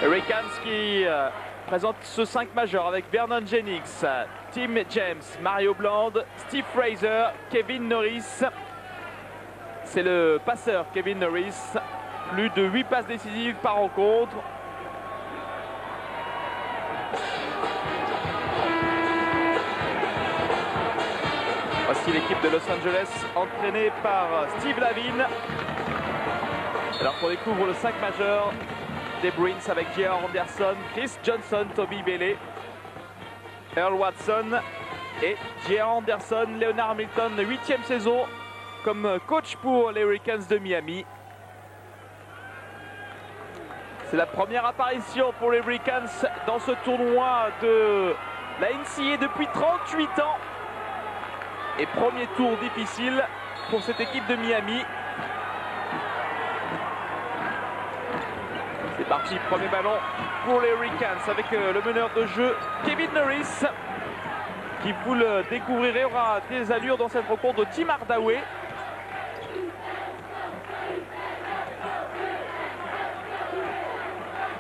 Hurricanes qui présente ce 5 majeur avec Vernon Jennings, Tim James, Mario Bland, Steve Fraser, Kevin Norris. C'est le passeur Kevin Norris. Plus de 8 passes décisives par rencontre. Voici l'équipe de Los Angeles entraînée par Steve Lavin. Alors qu'on découvre le 5 majeur des Bruins avec J.R. Anderson, Chris Johnson, Toby Bailey, Earl Watson et J.R. Anderson. Leonard Hamilton, 8e saison comme coach pour les Hurricanes de Miami. C'est la première apparition pour les Hurricanes dans ce tournoi de la NCAA depuis 38 ans. Et premier tour difficile pour cette équipe de Miami. C'est parti, premier ballon pour les Hurricanes avec le meneur de jeu Kevin Norris, qui, vous le découvrirez, aura des allures dans cette rencontre de Tim Hardaway.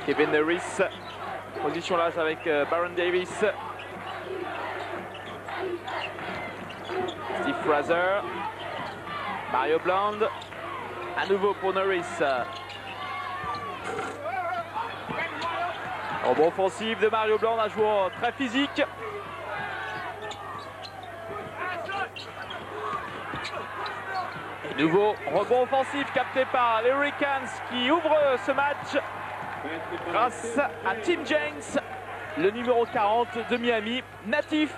Kevin Norris, position large avec Baron Davis. Steve Fraser, Mario Bland, à nouveau pour Norris. Rebond offensif de Mario Bland, un joueur très physique. Et nouveau rebond offensif capté par les Hurricanes qui ouvrent ce match grâce à Tim James, le numéro 40 de Miami, natif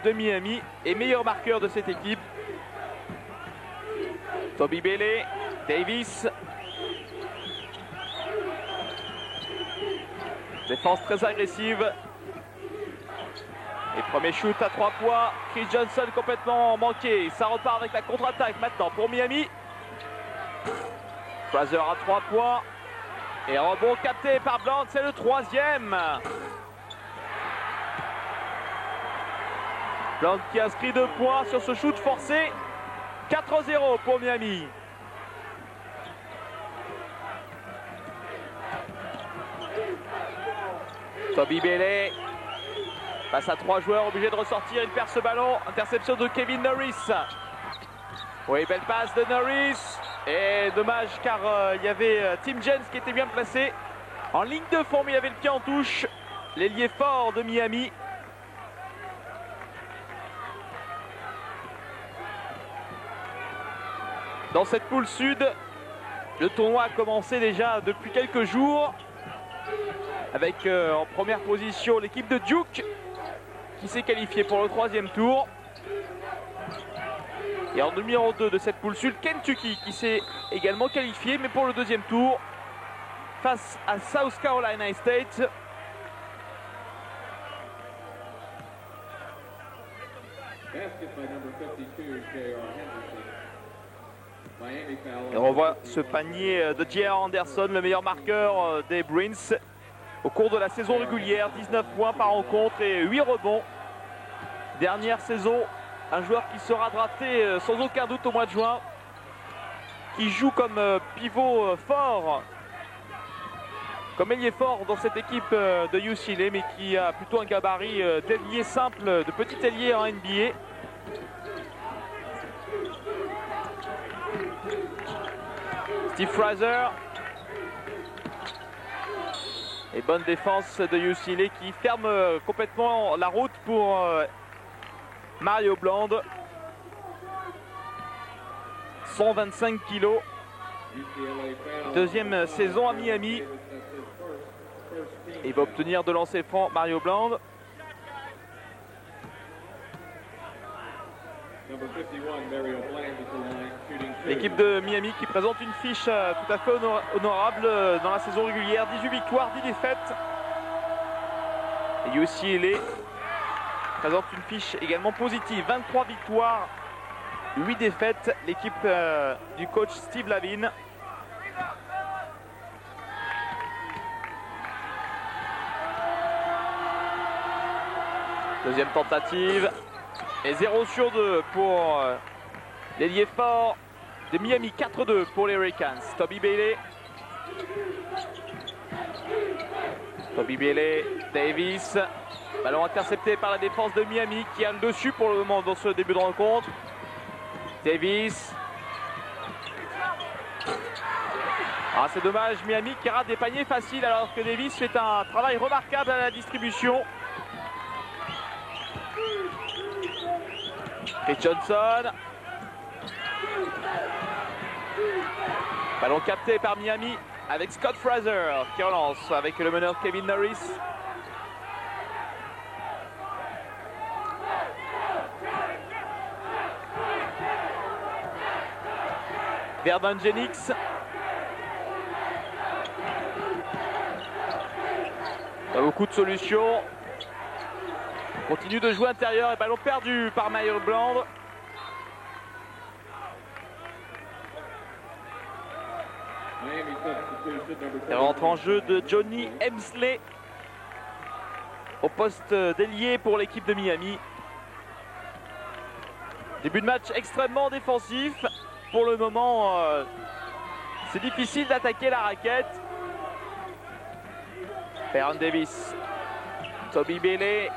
de Miami et meilleur marqueur de cette équipe. Toby Bailey, Davis. Défense très agressive. Et premier shoot à 3 points. Chris Johnson complètement manqué. Ça repart avec la contre-attaque maintenant pour Miami. Fraser à 3 points. Et rebond capté par Bland, c'est le 3e. Bland qui inscrit 2 points sur ce shoot forcé. 4-0 pour Miami. Toby Bailey passe à 3 joueurs, obligé de ressortir, il perd ce ballon. Interception de Kevin Norris. Oui, belle passe de Norris. Et dommage car il y avait Tim James qui était bien placé. En ligne de fond, mais il avait le pied en touche. L'ailier fort de Miami. Dans cette poule sud, le tournoi a commencé déjà depuis quelques jours. Avec en première position l'équipe de Duke qui s'est qualifiée pour le 3e tour. Et en numéro 2 de cette poule sud, Kentucky qui s'est également qualifié mais pour le 2e tour face à South Carolina State. Et on revoit ce panier de J.R. Anderson, le meilleur marqueur des Bruins au cours de la saison régulière. 19 points par rencontre et 8 rebonds. Dernière saison, un joueur qui sera drafté sans aucun doute au mois de juin, qui joue comme pivot fort, comme ailier fort dans cette équipe de UCLA, mais qui a plutôt un gabarit d'ailier simple, de petit ailier en NBA. Steve Fraser. Et bonne défense de UCLA qui ferme complètement la route pour Mario Bland. 125 kilos. Deuxième saison à Miami. Il va obtenir de lancer franc Mario Bland. L'équipe de Miami qui présente une fiche tout à fait honorable dans la saison régulière. 18 victoires, 10 défaites. Et UCLA présente une fiche également positive. 23 victoires, 8 défaites. L'équipe du coach Steve Lavin. Deuxième tentative. Et 0 sur 2 pour l'ailier fort de Miami. 4-2 pour les Hurricanes. Toby Bailey. Toby Bailey, Davis. Ballon intercepté par la défense de Miami qui a le dessus pour le moment dans ce début de rencontre. Davis. Ah, c'est dommage, Miami qui rate des paniers faciles alors que Davis fait un travail remarquable à la distribution. Et Johnson. Ballon capté par Miami avec Scott Fraser qui relance avec le meneur Kevin Norris. Vernon Jennings. Pas beaucoup de solutions. Continue de jouer intérieur et ballon perdu par Myers Bland. Et rentre en jeu de Johnny Emsley au poste d'ailier pour l'équipe de Miami. Début de match extrêmement défensif. Pour le moment, c'est difficile d'attaquer la raquette. Baron Davis, Toby Bailey,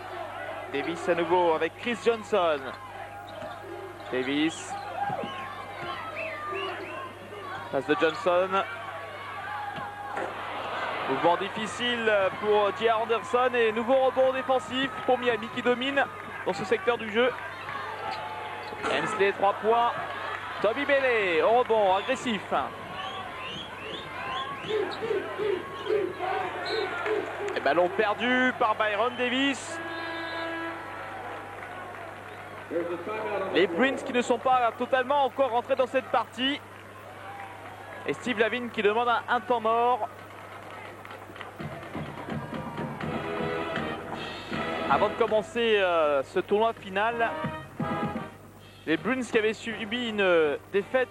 Davis à nouveau avec Chris Johnson. Davis, passe de Johnson. Mouvement difficile pour J.R. Anderson et nouveau rebond défensif pour Miami qui domine dans ce secteur du jeu. Emsley 3 points. Toby Bailey au rebond agressif. Et ballon perdu par Baron Davis. Les Bruins qui ne sont pas totalement encore rentrés dans cette partie. Et Steve Lavine qui demande un temps mort. Avant de commencer ce tournoi final, les Bruins qui avaient subi une défaite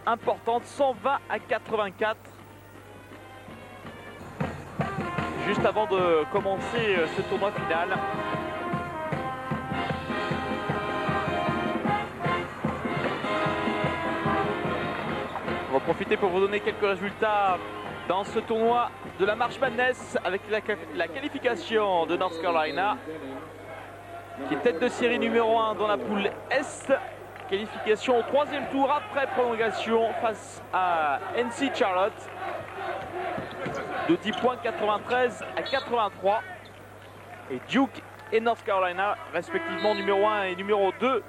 importante, 120-84. Juste avant de commencer ce tournoi final. On va profiter pour vous donner quelques résultats dans ce tournoi de la March Madness avec la qualification de North Carolina qui est tête de série numéro 1 dans la poule Est. Qualification au 3e tour après prolongation face à NC Charlotte de 10 points 93-83. Et Duke et North Carolina, respectivement numéro 1 et numéro 2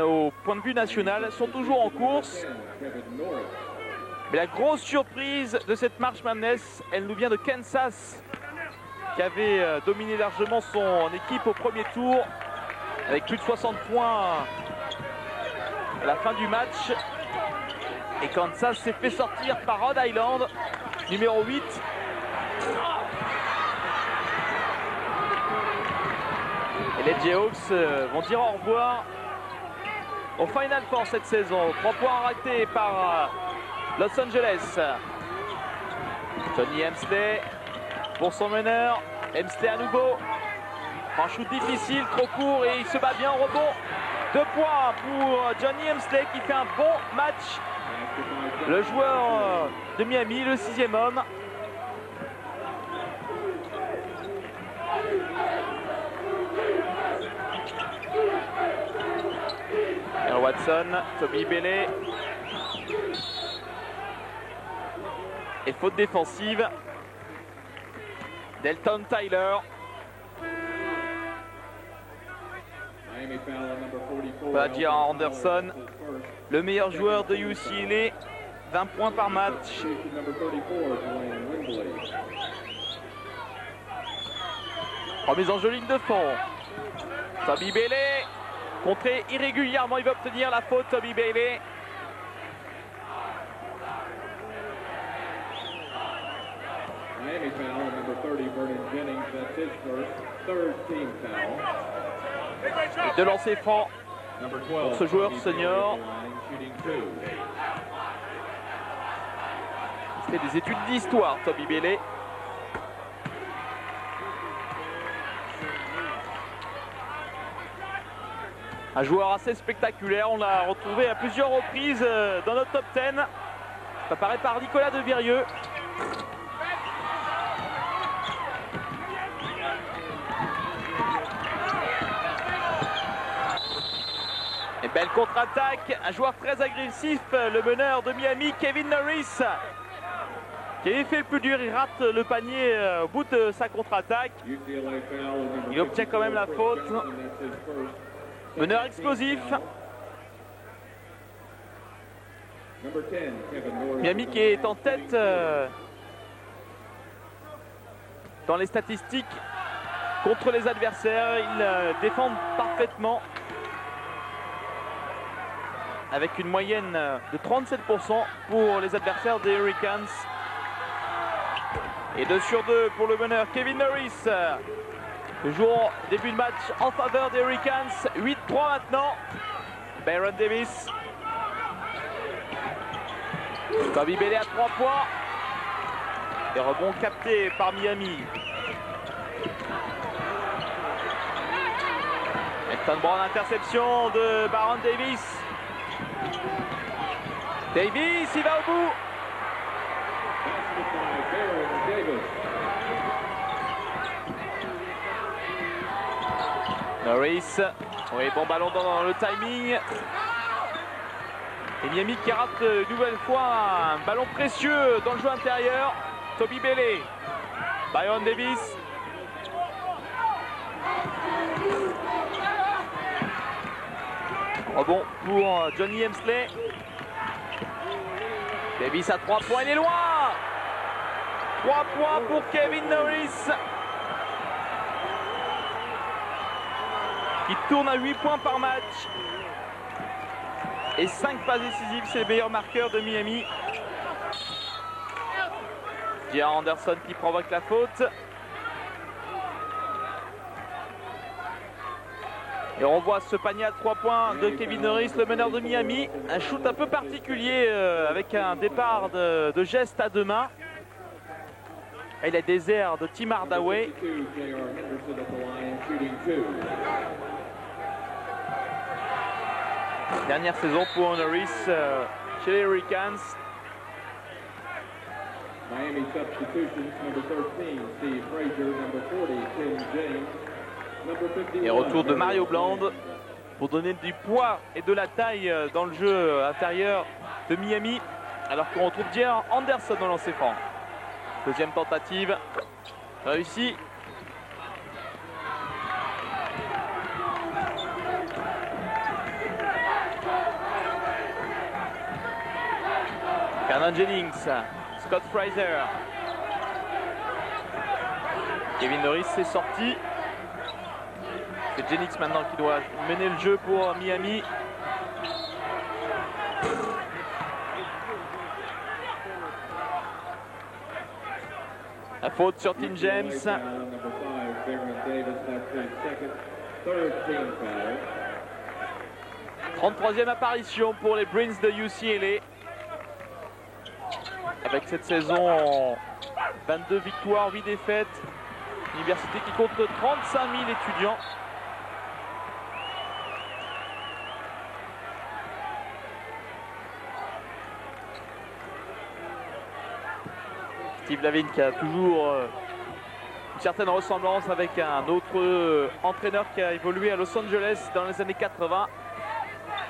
au point de vue national, sont toujours en course. Mais la grosse surprise de cette March Madness, elle nous vient de Kansas, qui avait dominé largement son équipe au premier tour avec plus de 60 points à la fin du match. Et Kansas s'est fait sortir par Rhode Island, numéro 8. Et les Jayhawks vont dire au revoir au Final Four cette saison. 3 points ratés par Los Angeles. Johnny Emsley pour son meneur. Emsley à nouveau. Un shoot difficile, trop court et il se bat bien au rebond. 2 points pour Johnny Emsley qui fait un bon match. Le joueur de Miami, le 6e homme. Earl Watson, Toby Bailey. Et faute défensive. Delton Tyler. J.R. Anderson, le meilleur joueur de UCLA, 20 points par match. Remise en jeu ligne de fond. Toby Bailey, contré irrégulièrement, il va obtenir la faute. Toby Bailey. Miami foul, number 30, Vernon Jennings, that's his first, third team foul. De lancer franc pour ce joueur senior. Il fait des études d'histoire, Toby Bailey. Un joueur assez spectaculaire, on l'a retrouvé à plusieurs reprises dans notre top 10. Ça paraît par Nicolas Devirieux. Belle contre-attaque, un joueur très agressif, le meneur de Miami, Kevin Norris, qui avait fait le plus dur. Il rate le panier au bout de sa contre-attaque. Il obtient quand même la faute. Meneur explosif. Miami qui est en tête dans les statistiques contre les adversaires. Ils défendent parfaitement avec une moyenne de 37% pour les adversaires des Hurricanes. Et 2 sur 2 pour le meneur Kevin Norris. Toujours début de match en faveur des Hurricanes. 8-3 maintenant. Baron Davis. Toby Bailey à 3 points. Et rebond capté par Miami. Elton Brown, interception de Baron Davis. Davis, il va au bout. Norris, oui, bon ballon dans le timing. Et Miami qui rate une nouvelle fois un ballon précieux dans le jeu intérieur. Toby Bailey, Baron Davis. Rebond pour Johnny Hemsley. Davis à 3 points, il est loin. 3 points pour Kevin Norris. Qui tourne à 8 points par match. Et 5 passes décisives, c'est le meilleur marqueur de Miami. J.R. Anderson qui provoque la faute. Et on voit ce panier à 3 points de Kevin Norris, le meneur de Miami. Un shoot un peu particulier avec un départ de geste à 2 mains. Et les déserts de Tim Hardaway. Dernière saison pour Norris chez les Hurricanes. Miami substitutions, number 13, Steve Frazier, number 40, Tim James. Et retour de Mario Bland pour donner du poids et de la taille dans le jeu intérieur de Miami, alors qu'on retrouve J.R. Anderson au lancer franc. Deuxième tentative réussie. Cannon Jennings, Scott Fraser. Kevin Norris est sorti. C'est Jennings maintenant qui doit mener le jeu pour Miami. La faute sur Tim James. 33e apparition pour les Bruins de UCLA. Avec cette saison, 22 victoires, 8 défaites. Université qui compte 35 000 étudiants. Steve Lavin qui a toujours une certaine ressemblance avec un autre entraîneur qui a évolué à Los Angeles dans les années 80.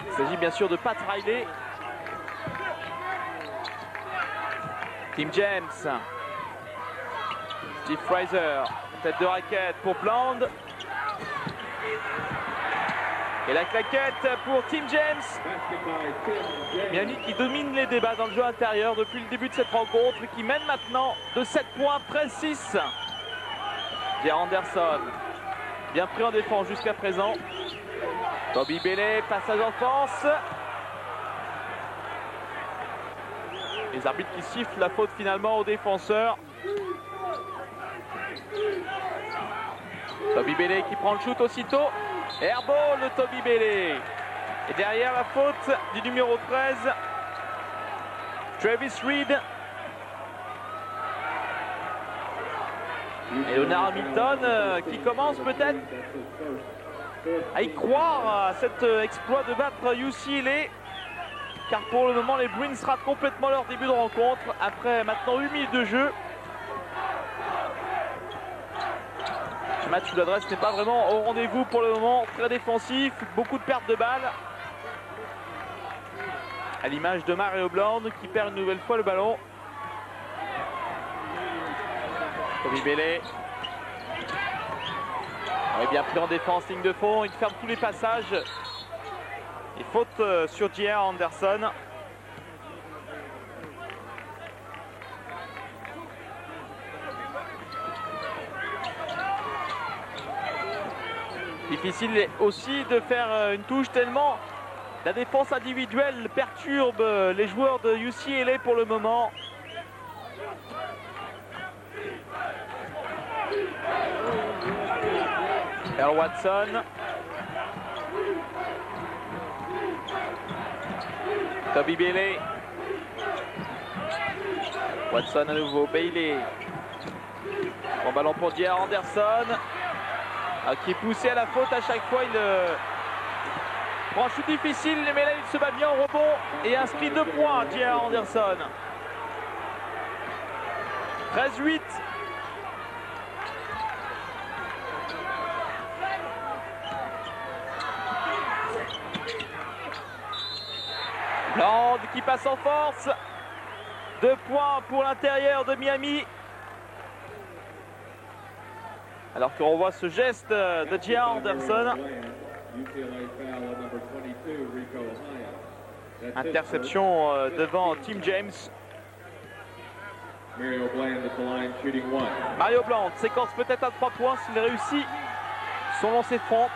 Il s'agit bien sûr de Pat Riley. Tim James. Steve Fraser. Tête de raquette pour Bland. Et la claquette pour Tim James. Miami qui domine les débats dans le jeu intérieur depuis le début de cette rencontre, qui mène maintenant de 7 points, 13-6. J.R. Anderson, bien pris en défense jusqu'à présent. Toby Bailey, passage en force. Les arbitres qui sifflent la faute finalement aux défenseurs. Toby Bailey qui prend le shoot aussitôt. Airball de Toby Bailey. Et derrière la faute du numéro 13, Travis Reed. Et Leonard Hamilton qui commence peut-être à y croire à cet exploit de battre UCLA. Car pour le moment, les Bruins ratent complètement leur début de rencontre après maintenant 8 minutes de jeu. Un match où l'adresse n'est pas vraiment au rendez-vous pour le moment, très défensif, beaucoup de pertes de balles. À l'image de Mario Bland qui perd une nouvelle fois le ballon. Toby Bailey. On est bien pris en défense, ligne de fond, il ferme tous les passages. Et faute sur J.R. Anderson. Difficile aussi de faire une touche tellement la défense individuelle perturbe les joueurs de UCLA pour le moment. Earl Watson. Toby Bailey. Watson à nouveau. Bailey. Bon ballon pour J.R. Anderson. Qui est poussé à la faute à chaque fois. Il prend un shoot difficile, mais là il se bat bien au rebond et inscrit 2 points. J.R. Anderson. 13-8. Land qui passe en force. 2 points pour l'intérieur de Miami. Alors qu'on voit ce geste de J.R. Anderson. Interception devant Tim James. Mario Bland séquence peut-être à 3 points s'il réussit son lancer franc.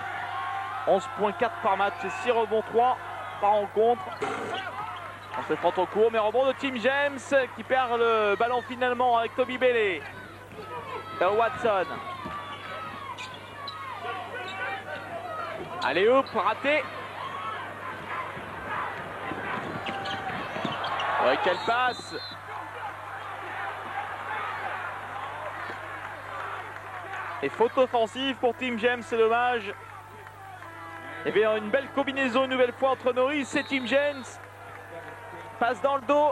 11,4 par match et 6 rebonds 3 par rencontre. Lancer franc au court, mais rebond de Tim James qui perd le ballon finalement avec Toby Bailey. Watson. Allez hop, raté. Ouais, quelle passe. Et faute offensive pour Tim James, c'est dommage. Et bien une belle combinaison une nouvelle fois entre Norris et Tim James. Passe dans le dos.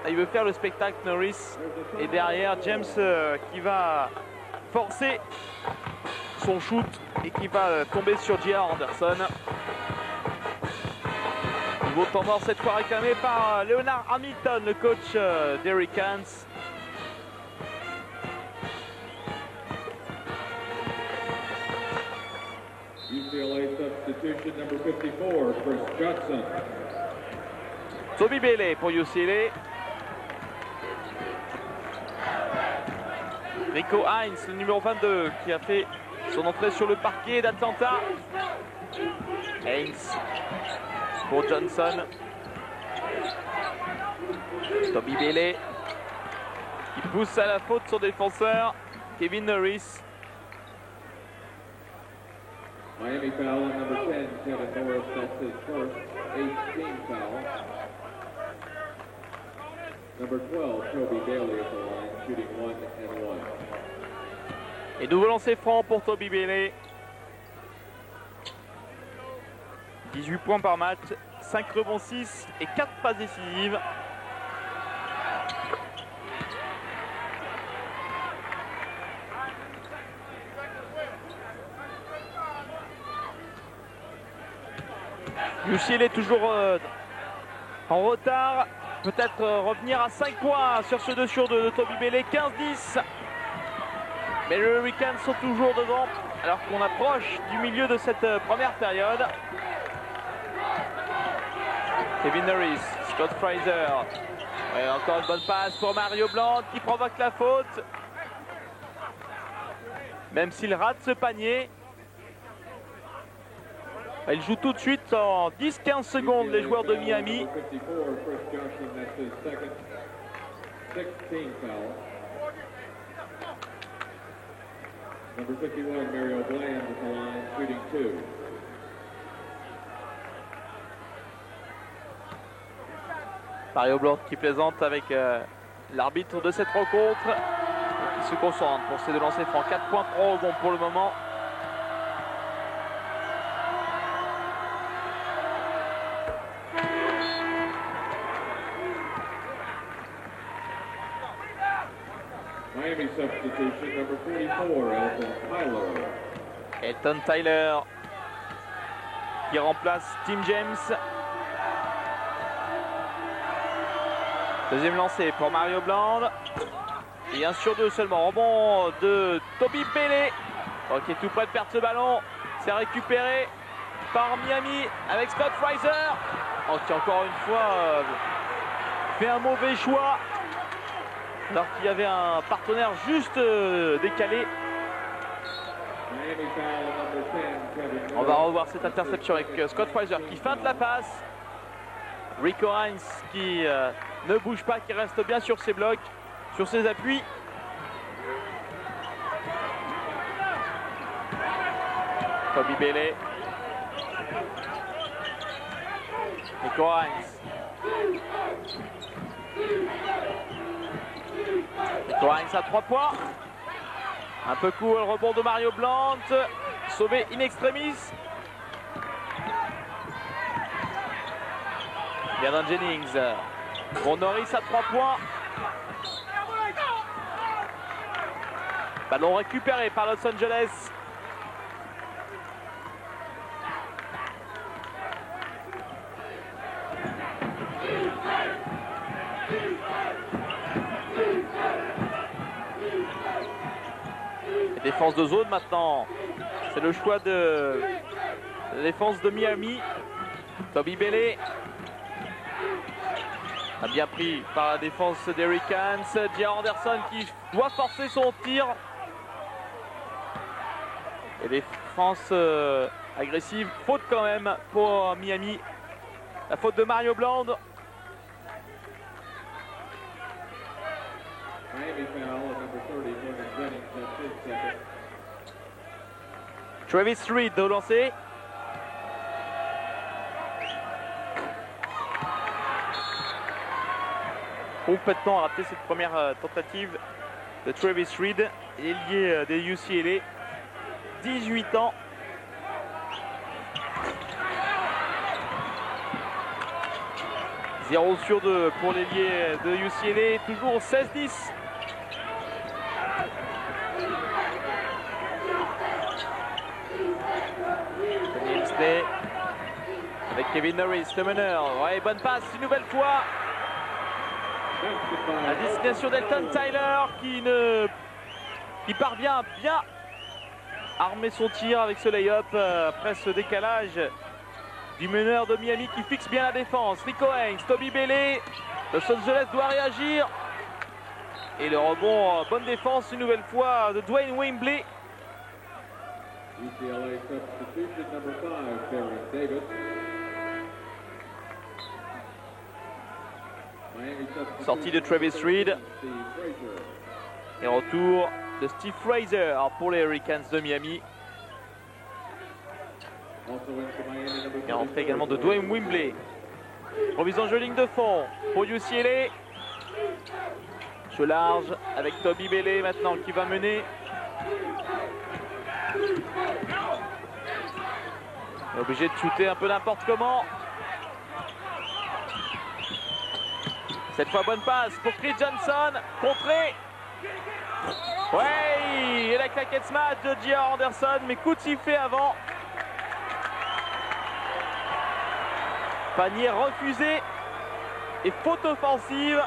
Il veut faire le spectacle Norris. Et derrière James qui va forcer son shoot et qui va tomber sur J.R. Anderson. Nouveau temps mort cette fois réclamé par Leonard Hamilton, le coach des Hurricanes. UCLA substitution number 54, Chris Judson. Toby Bailey pour UCLA. Rico Hines, le numéro 22, qui a fait son entrée sur le parquet d'Atlanta. Hines pour Johnson. Toby Bailey qui pousse à la faute son défenseur, Kevin Norris. Miami foul on number 10, Kevin Norris, that's his first, 8th foul. Number 12, Toby Bailey at the line, shooting 1 and 1. Et nouveau lancer franc pour Toby Bailey. 18 points par match, 5 rebonds 6 et 4 passes décisives. UCLA est toujours en retard. Peut-être revenir à 5 points sur ce 2 sur 2 de Toby Bailey. 15-10. Mais les Hurricanes sont toujours devant alors qu'on approche du milieu de cette première période. Kevin Norris, Scott Fraser. Ouais, encore une bonne passe pour Mario Bland qui provoque la faute. Même s'il rate ce panier. Il joue tout de suite en 10-15 secondes les joueurs de Miami. Number 51, Mario Bland at the line, shooting 2. Mario Bland qui plaisante avec l'arbitre de cette rencontre. Et qui se concentre pour ces 2 lancers francs. 4 points, 3 rebonds pour le moment. Miami substitution number 44, Elton Tyler. Elton Tyler qui remplace Tim James. Deuxième lancé pour Mario Bland. Et 1 sur 2 seulement. Rebond de Toby Bailey. Qui est tout près de perdre ce ballon. C'est récupéré par Miami avec Scott Fraser. Qui encore une fois fait un mauvais choix. Alors qu'il y avait un partenaire juste décalé. On va revoir cette interception avec Scott Fraser qui feinte la passe. Rico Hines qui ne bouge pas, qui reste bien sur ses blocs, sur ses appuis. Toby Bailey. Rico Hines. Rico Hines à 3 points. Un peu court, le rebond de Mario Bland. Sauvé in extremis. Brandon Jennings. Pour Norris à 3 points. Ballon récupéré par Los Angeles. Défense de zone maintenant. C'est le choix de la défense de Miami. Toby Bailey. A bien pris par la défense des Hurricanes. J.R. Anderson qui doit forcer son tir. Et défense agressive. Faute quand même pour Miami. La faute de Mario Bland. Travis Reed au lancer. Complètement raté cette première tentative de Travis Reed, ailier des UCLA, 18 ans. « 0 sur 2 pour l'ailier de UCLA, toujours 16-10. Avec Kevin Norris, le meneur. Ouais, bonne passe une nouvelle fois. À destination d'Elton Tyler qui parvient à bien armer son tir avec ce lay-up après ce décalage du meneur de Miami qui fixe bien la défense. Rico Hines, Toby Bailey. Los Angeles doit réagir. Et le rebond, bonne défense une nouvelle fois de Dwayne Wembley. UCLA substitution number 5, Baron Davis. Sortie de Travis Reed. Et retour de Steve Fraser pour les Hurricanes de Miami. Et rentrée également de Dwayne Wembley. Remise en jeu ligne de fond pour UCLA. Jeu large avec Toby Bailey maintenant qui va mener. Obligé de shooter un peu n'importe comment. Cette fois bonne passe pour Chris Johnson. Contré. Ouais, et la claquette smash de J.R. Anderson, mais coup de sifflet avant. Panier refusé et faute offensive.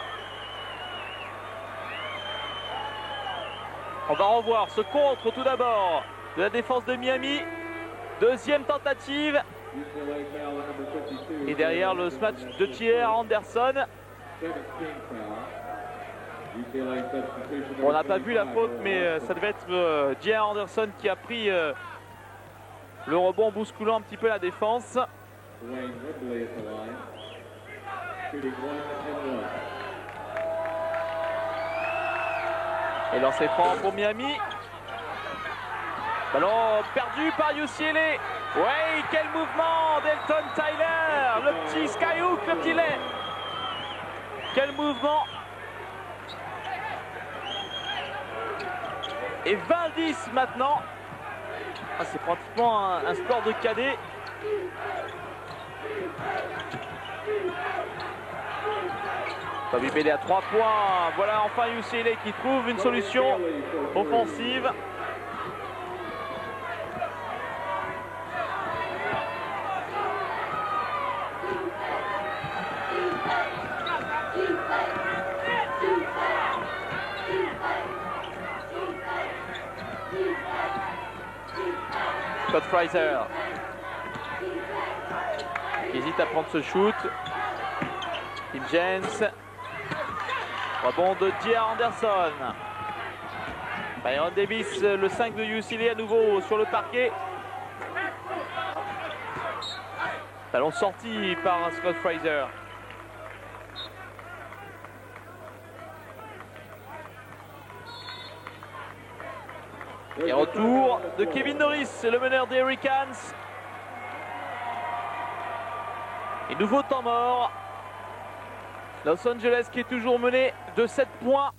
On va revoir ce contre tout d'abord de la défense de Miami. Deuxième tentative. Et derrière le smash de J.R. Anderson. On n'a pas vu la faute, mais ça devait être J.R. Anderson qui a pris le rebond, bousculant un petit peu la défense. Et lancer franc pour Miami. Ballon perdu par UCLA. Ouais, quel mouvement d'Elton Tyler. Le petit skyhook, le petit lait. Quel mouvement. Et 20-10 maintenant. Ah, c'est pratiquement un score de cadet. Toby Bailey à 3 points. Voilà enfin UCLA qui trouve une solution offensive. Scott Fraser qui hésite à prendre ce shoot. Tim James. Rebond de J.R. Anderson. Byron Davis, le 5 de UCLA à nouveau sur le parquet. Ballon sorti par Scott Fraser. Et retour de Kevin Norris, le meneur des Hurricanes. Et nouveau temps mort. Los Angeles qui est toujours mené de 7 points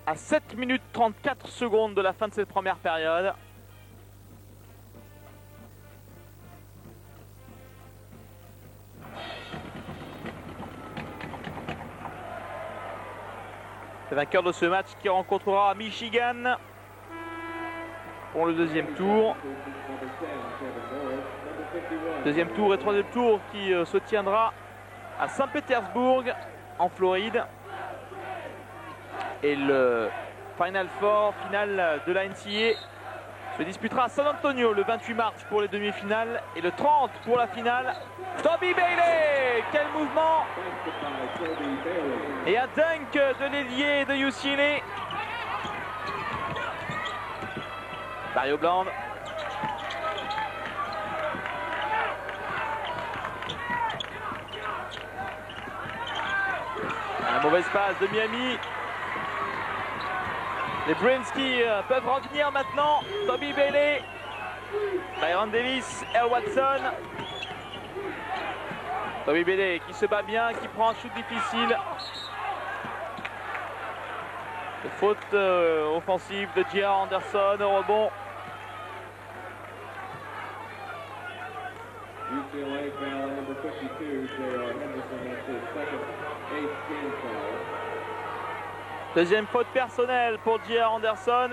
à 7 minutes 34 secondes de la fin de cette première période. Le vainqueur de ce match qui rencontrera Michigan pour le deuxième tour. Deuxième tour et troisième tour qui se tiendra à Saint-Pétersbourg en Floride. Et le Final Four, finale de la NCAA, se disputera à San Antonio le 28 mars pour les demi-finales et le 30 pour la finale. Toby Bailey, quel mouvement! Et un dunk de l'ailier de UCLA. Mario Bland. Un mauvaise passe de Miami. Les Bruins qui peuvent revenir maintenant. Toby Bailey, Byron Davis, Earl Watson. Toby Bailey qui se bat bien, qui prend un shoot difficile. Faute offensive de J.R. Anderson au rebond. UCLA foul number 52, J.R. Henderson, that's his second 8th team foul. Deuxième faute personnelle pour J.R. Anderson.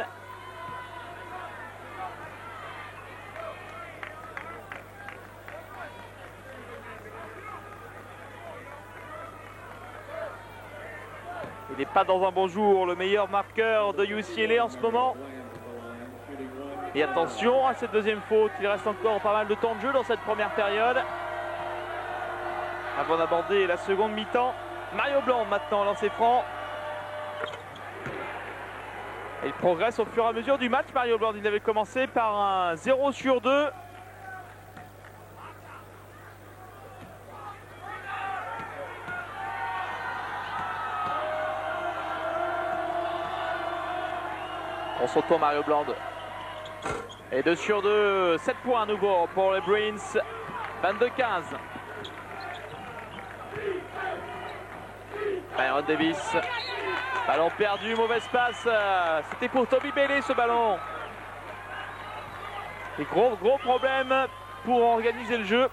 Il n'est pas dans un bon jour, le meilleur marqueur de UCLA en ce moment. Et attention à cette deuxième faute, il reste encore pas mal de temps de jeu dans cette première période. Avant d'aborder la seconde mi-temps, Mario Bland maintenant lancé franc. Et il progresse au fur et à mesure du match, Mario Bland. Il avait commencé par un 0 sur 2. On s'entend Mario Bland. Et 2 sur 2, 7 points à nouveau pour les Bruins. 22-15. Byron Davis. Ballon perdu, mauvaise passe. C'était pour Toby Bailey ce ballon. Et gros problème pour organiser le jeu.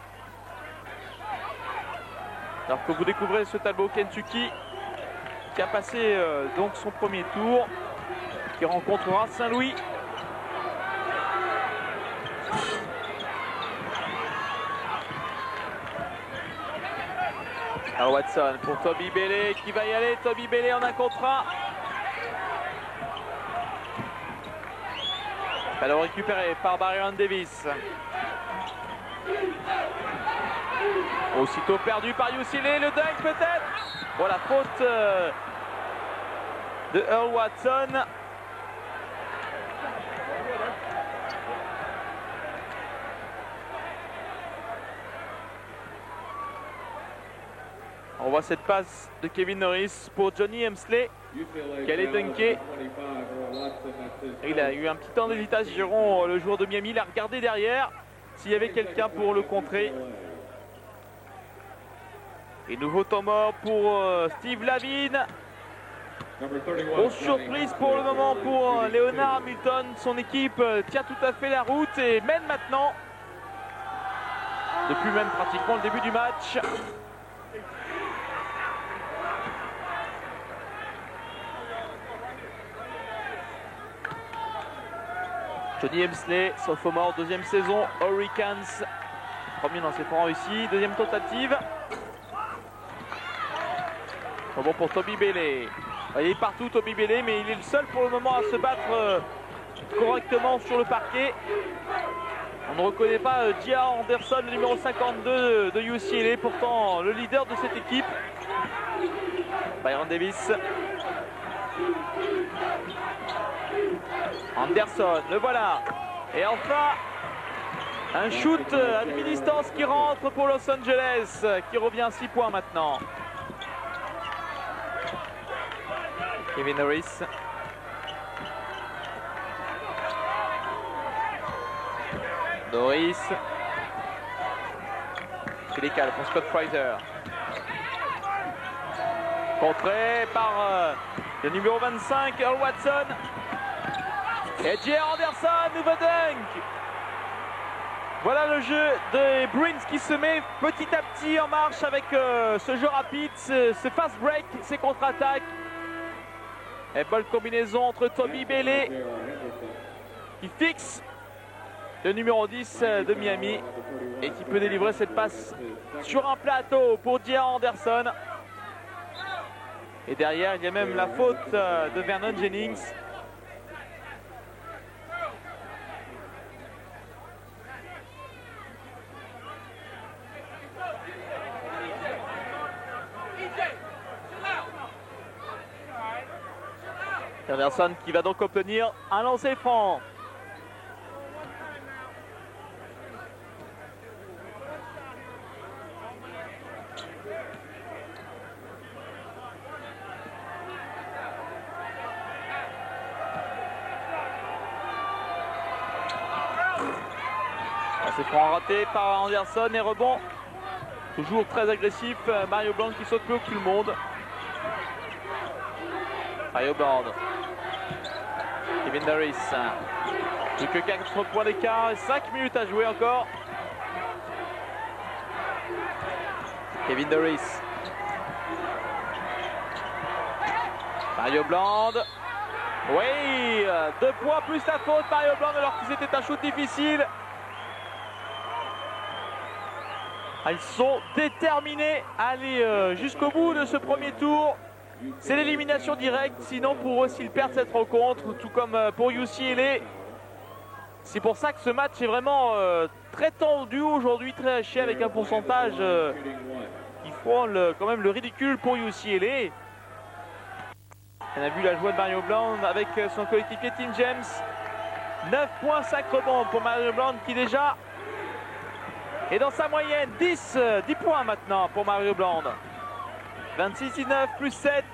Alors que vous découvrez ce tableau Kentucky qui a passé donc son premier tour, qui rencontrera Saint-Louis. Alors Watson pour Toby Bailey qui va y aller. Toby Bailey en un contre un. Ballon récupéré par Byron Davis. Aussitôt perdu par UCLA. Le dunk peut-être. Voilà, faute de Earl Watson. On voit cette passe de Kevin Norris pour Johnny Hemsley qui allait dunker. Il a eu un petit temps d'hésitation, le joueur de Miami. Il a regardé derrière s'il y avait quelqu'un pour le contrer. Et nouveau temps mort pour Steve Lavine. Grosse surprise pour le moment pour Leonard Hamilton. Son équipe tient tout à fait la route et mène maintenant. Depuis même pratiquement le début du match. Johnny Hemsley, sophomore, deuxième saison, Hurricanes. Premier dans ses points réussis, deuxième tentative. Bon pour Toby Bailey. Il est partout Toby Bailey, mais il est le seul pour le moment à se battre correctement sur le parquet. On ne reconnaît pas J.R. Anderson, le numéro 52 de UCLA, pourtant le leader de cette équipe. Byron Davis. Anderson, le voilà. Et enfin, un shoot à demi-distance qui rentre pour Los Angeles, qui revient à 6 points maintenant. Kevin Harris. Norris. C'est décalé pour Scott Fraser. Contré par le numéro 25, Earl Watson. Et J.R. Anderson, nouveau dunk. Voilà le jeu des Bruins qui se met petit à petit en marche avec ce jeu rapide, ce fast break, ces contre-attaques. Et bonne combinaison entre Toby Bailey qui fixe le numéro 10 de Miami et qui peut délivrer cette passe sur un plateau pour J.R. Anderson. Et derrière, il y a même la faute de Vernon Jennings. Anderson qui va donc obtenir un lancer franc. C'est franc raté par Anderson et rebond. Toujours très agressif. Mario Blanc qui saute plus haut que tout le monde. Mario Blanc. Kevin Harris. Plus que 4 points d'écart et 5 minutes à jouer encore. Kevin Harris. Mario Blanc. Oui, 2 points plus la faute. Mario Blanc alors que c'était un shoot difficile. Ils sont déterminés à aller jusqu'au bout de ce premier tour. C'est l'élimination directe, sinon pour eux s'ils perdent cette rencontre, tout comme pour UCLA. C'est pour ça que ce match est vraiment très tendu aujourd'hui, très haché avec un pourcentage qui frôle quand même le ridicule pour UCLA. On a vu la joie de Mario Blanc avec son coéquipier Tim James. 9 points, 5 rebonds pour Mario Blanc qui déjà est dans sa moyenne. 10 points maintenant pour Mario Blanc. 26-19 plus 7.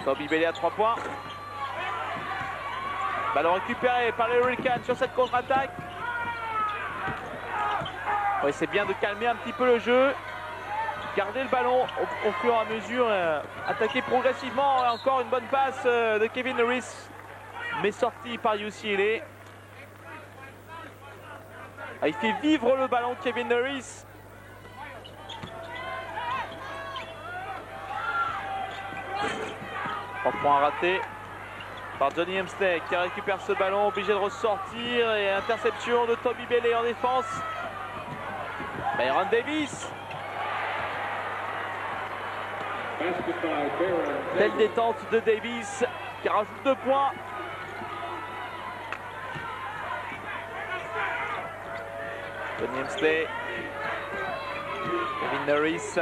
Toby Bailey à 3 points. Ballon récupéré par les Hurricanes sur cette contre-attaque. Oui, c'est bien de calmer un petit peu le jeu. Garder le ballon au fur et à mesure. Attaquer progressivement. Encore une bonne passe de Kevin Harris. Mais sorti par UCLA. Il fait vivre le ballon Kevin Harris. En point raté par Johnny Hemsley qui récupère ce ballon, obligé de ressortir, et interception de Toby Bailey en défense. Byron Davis. Belle détente de Davis qui rajoute 2 points. Johnny Hemsley. Kevin Harris.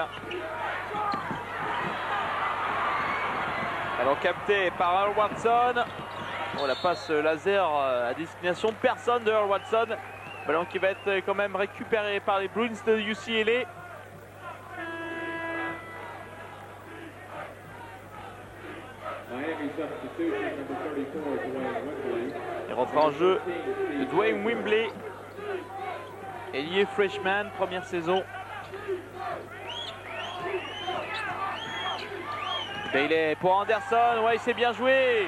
Alors capté par Earl Watson. Oh, la passe laser à destination de personne de Earl Watson. Ballon qui va être quand même récupéré par les Bruins de UCLA. Il rentre en jeu de Dwayne Wembley. Ailier freshman, première saison. Bailey pour Anderson, ouais, il s'est bien joué.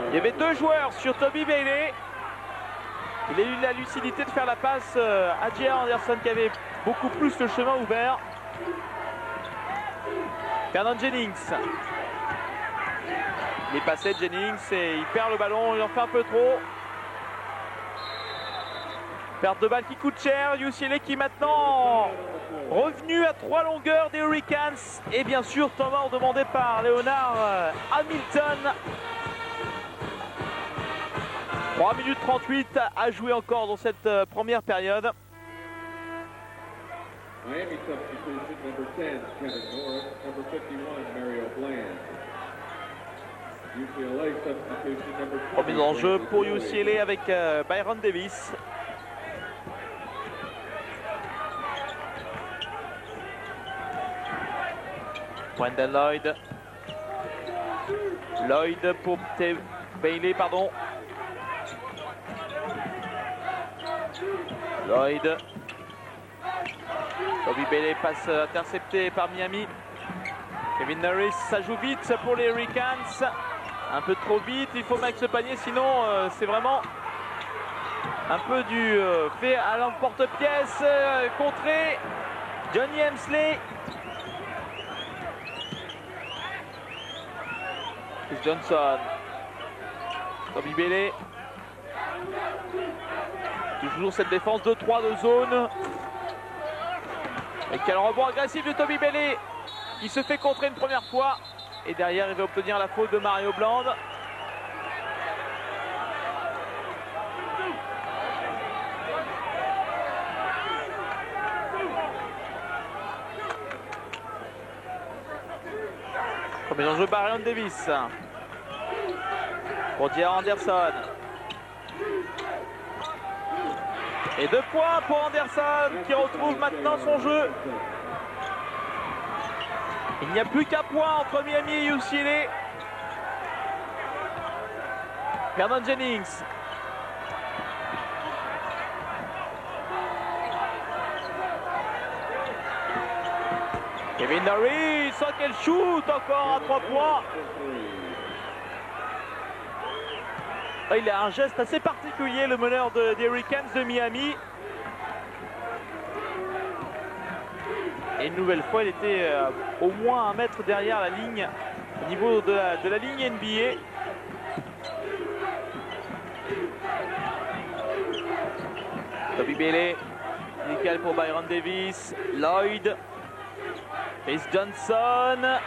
Il y avait 2 joueurs sur Toby Bailey. Il a eu la lucidité de faire la passe à J.R. Anderson qui avait beaucoup plus le chemin ouvert. Vernon Jennings. Il est passé Jennings et il perd le ballon, il en fait un peu trop. Perte de balle qui coûte cher. UCLA qui maintenant revenu à 3 longueurs des Hurricanes. Et bien sûr, temps mort demandé par Leonard Hamilton. 3 minutes 38 à jouer encore dans cette première période. Miami substitution number 10, Kevin Norris, number 51, Mario Bland. UCLA substitution number 20. Remise en jeu pour UCLA avec Byron Davis. Wendell Lloyd. Lloyd pour Bailey, pardon. Lloyd. Toby Bailey passe intercepté par Miami. Kevin Norris, ça joue vite pour les Hurricanes. Un peu trop vite, il faut mettre ce panier, sinon c'est vraiment un peu du fait à l'emporte-pièce. Contré. Johnny Hemsley. Chris Johnson. Toby Bailey. Toujours cette défense de 3 de zone. Et quel rebond agressif de Toby Bailey qui se fait contrer une première fois. Et derrière, il va obtenir la faute de Mario Bland. Premier en jeu Byron Davis. Pour J.R. Anderson. Et 2 points pour Anderson qui retrouve maintenant son jeu. Il n'y a plus qu'un point entre Miami et UCLA. Vernon Jennings. Kevin Norris, sans qu'elle shoot encore à 3 points. Il a un geste assez particulier, le meneur des Hurricanes de Miami. Et une nouvelle fois, il était au moins 1 mètre derrière la ligne, au niveau de la ligne NBA. Toby Bailey, nickel pour Byron Davis, Lloyd, Chris Johnson.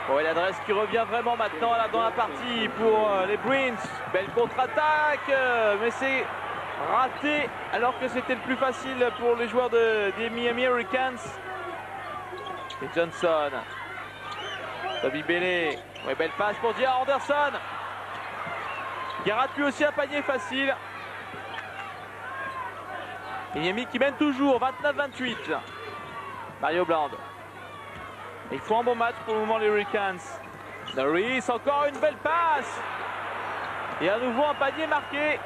Bon, et l'adresse qui revient vraiment maintenant là dans la partie pour les Bruins. Belle contre-attaque, mais c'est raté alors que c'était le plus facile pour les joueurs des Miami Hurricanes. Et Johnson. Toby Bailey. Ouais, belle passe pour J.R. Anderson. Qui rate lui aussi un panier facile. Et Miami qui mène toujours 29-28. Mario Bland. Ils font un bon match pour le moment les Hurricanes. Norris, encore une belle passe. Et à nouveau un panier marqué.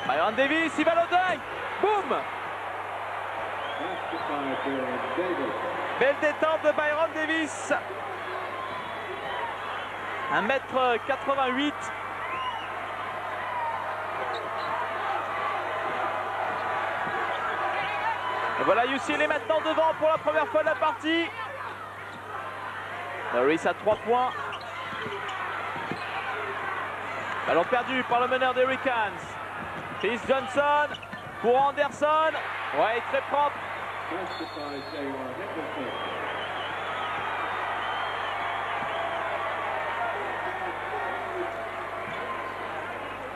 Byron Davis, il va le dunk. Boum. Belle détente de Byron Davis. 1m88. Et voilà UCLA maintenant devant pour la première fois de la partie. Norris à 3 points. Ballon perdu par le meneur des Hurricanes. Chris Johnson pour Anderson. Ouais, très propre.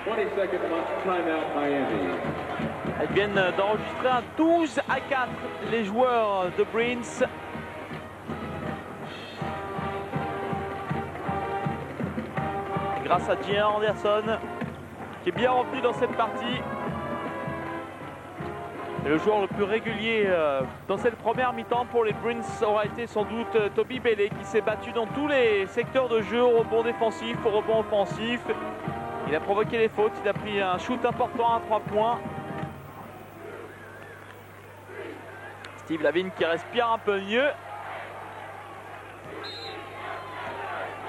20-second timeout Miami. Elles viennent d'enregistrer un 12-4 les joueurs de Bruins. Grâce à J.R. Anderson qui est bien revenu dans cette partie. Et le joueur le plus régulier dans cette première mi-temps pour les Bruins aura été sans doute Toby Bailey qui s'est battu dans tous les secteurs de jeu, au rebond défensif, au rebond offensif. Il a provoqué les fautes, il a pris un shoot important à 3 points. Steve Lavine qui respire un peu mieux.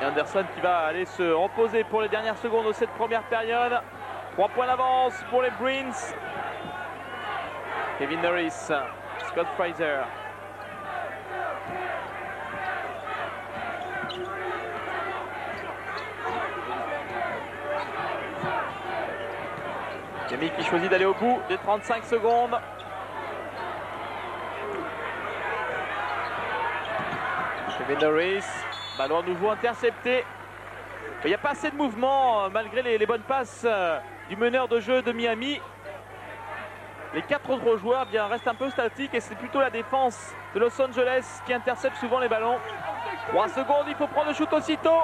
Et Anderson qui va aller se reposer pour les dernières secondes de cette première période. 3 points d'avance pour les Bruins. Kevin Norris, Scott Fraser. Miami qui choisit d'aller au bout des 35 secondes. Kevin Norris, ballon à nouveau intercepté. Il n'y a pas assez de mouvement malgré les bonnes passes du meneur de jeu de Miami. Les 4 autres joueurs restent un peu statiques et c'est plutôt la défense de Los Angeles qui intercepte souvent les ballons. 3 secondes, il faut prendre le shoot aussitôt.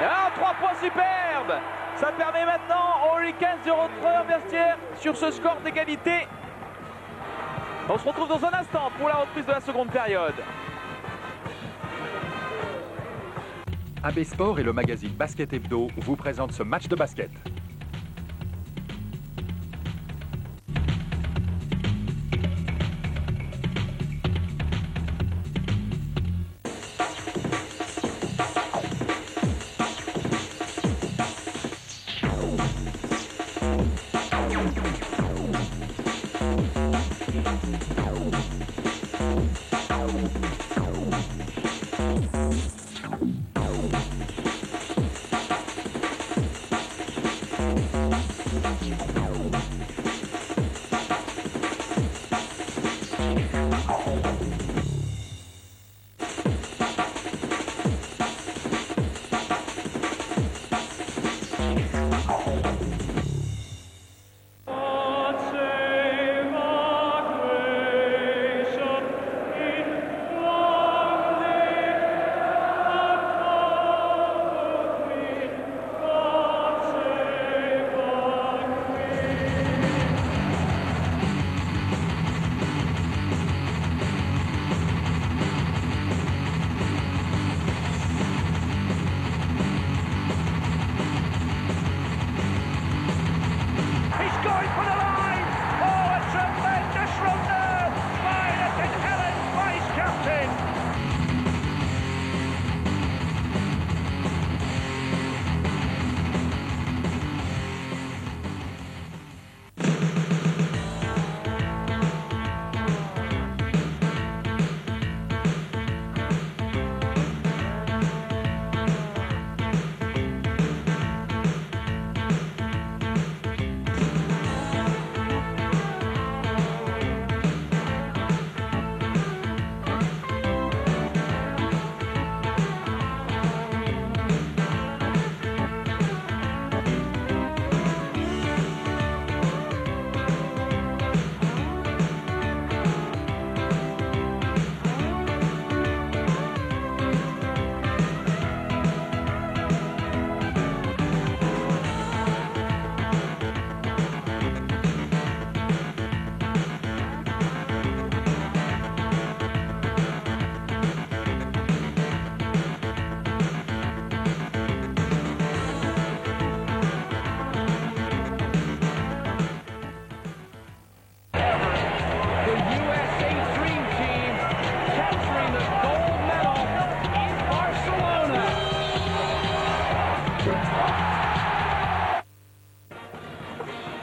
Ah, 3 points superbes. Ça permet maintenant aux Hurricanes de rentrer en vestiaire sur ce score d'égalité. On se retrouve dans un instant pour la reprise de la seconde période. AB Sport et le magazine Basket Hebdo vous présentent ce match de basket.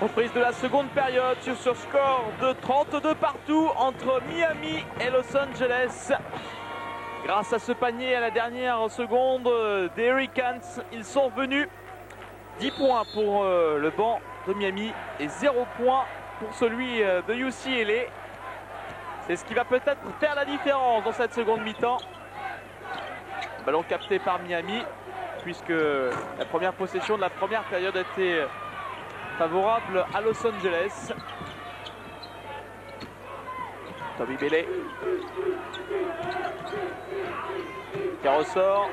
Reprise de la seconde période sur ce score de 32 partout entre Miami et Los Angeles. Grâce à ce panier à la dernière seconde des Hurricanes, ils sont venus. 10 points pour le banc de Miami et 0 points pour celui de UCLA. C'est ce qui va peut-être faire la différence dans cette seconde mi-temps. Ballon capté par Miami, puisque la première possession de la première période était favorable à Los Angeles. Toby Bailey qui ressort.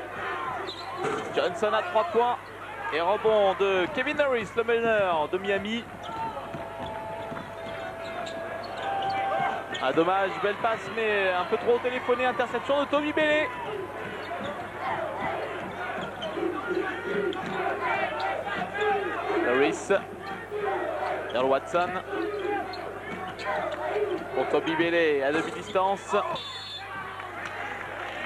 Johnson à 3 points et rebond de Kevin Harris, le meneur de Miami. Ah, dommage, belle passe mais un peu trop téléphoné. Interception de Toby Bailey. Harris, Earl Watson pour Toby Bailey à demi-distance.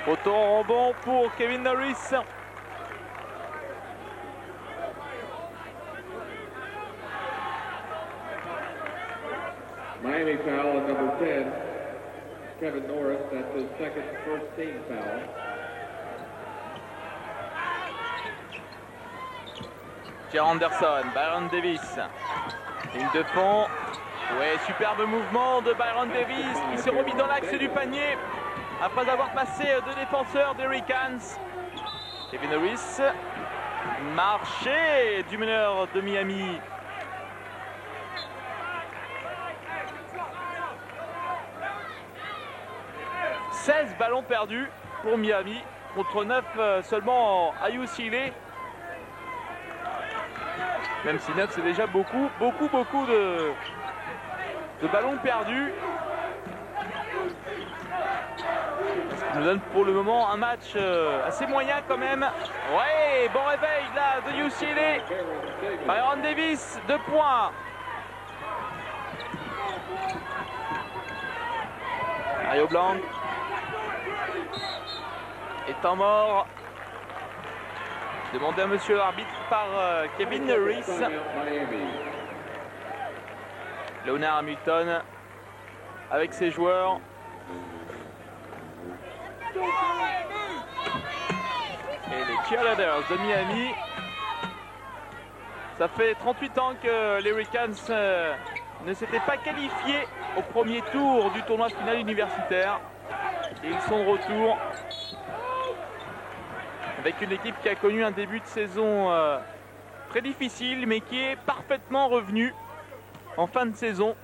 Photon rebond pour Kevin Harris. Miami foul at number 10, Kevin Norris. That's his second first team foul. Pierre Anderson, Byron Davis, ligne de fond. Ouais, superbe mouvement de Byron Davis qui s'est remis dans l'axe du panier après avoir passé deux défenseurs des Hurricanes. Kevin Harris Marché du meneur de Miami. « 16 ballons perdus pour Miami contre 9 seulement à UCLA. Même si 9 c'est déjà beaucoup de ballons perdus. Ce qui nous donne pour le moment un match assez moyen quand même. Ouais, bon réveil là de UCLA. Byron Davis, 2 points. Mario Blanc est en mort. Demandé à monsieur l'arbitre par Kevin Norris. Leonard Hamilton avec ses joueurs. Et les cheerleaders de Miami. Ça fait 38 ans que les Hurricanes ne s'étaient pas qualifiés au premier tour du tournoi final universitaire. Et ils sont de retour avec une équipe qui a connu un début de saison très difficile, mais qui est parfaitement revenue en fin de saison.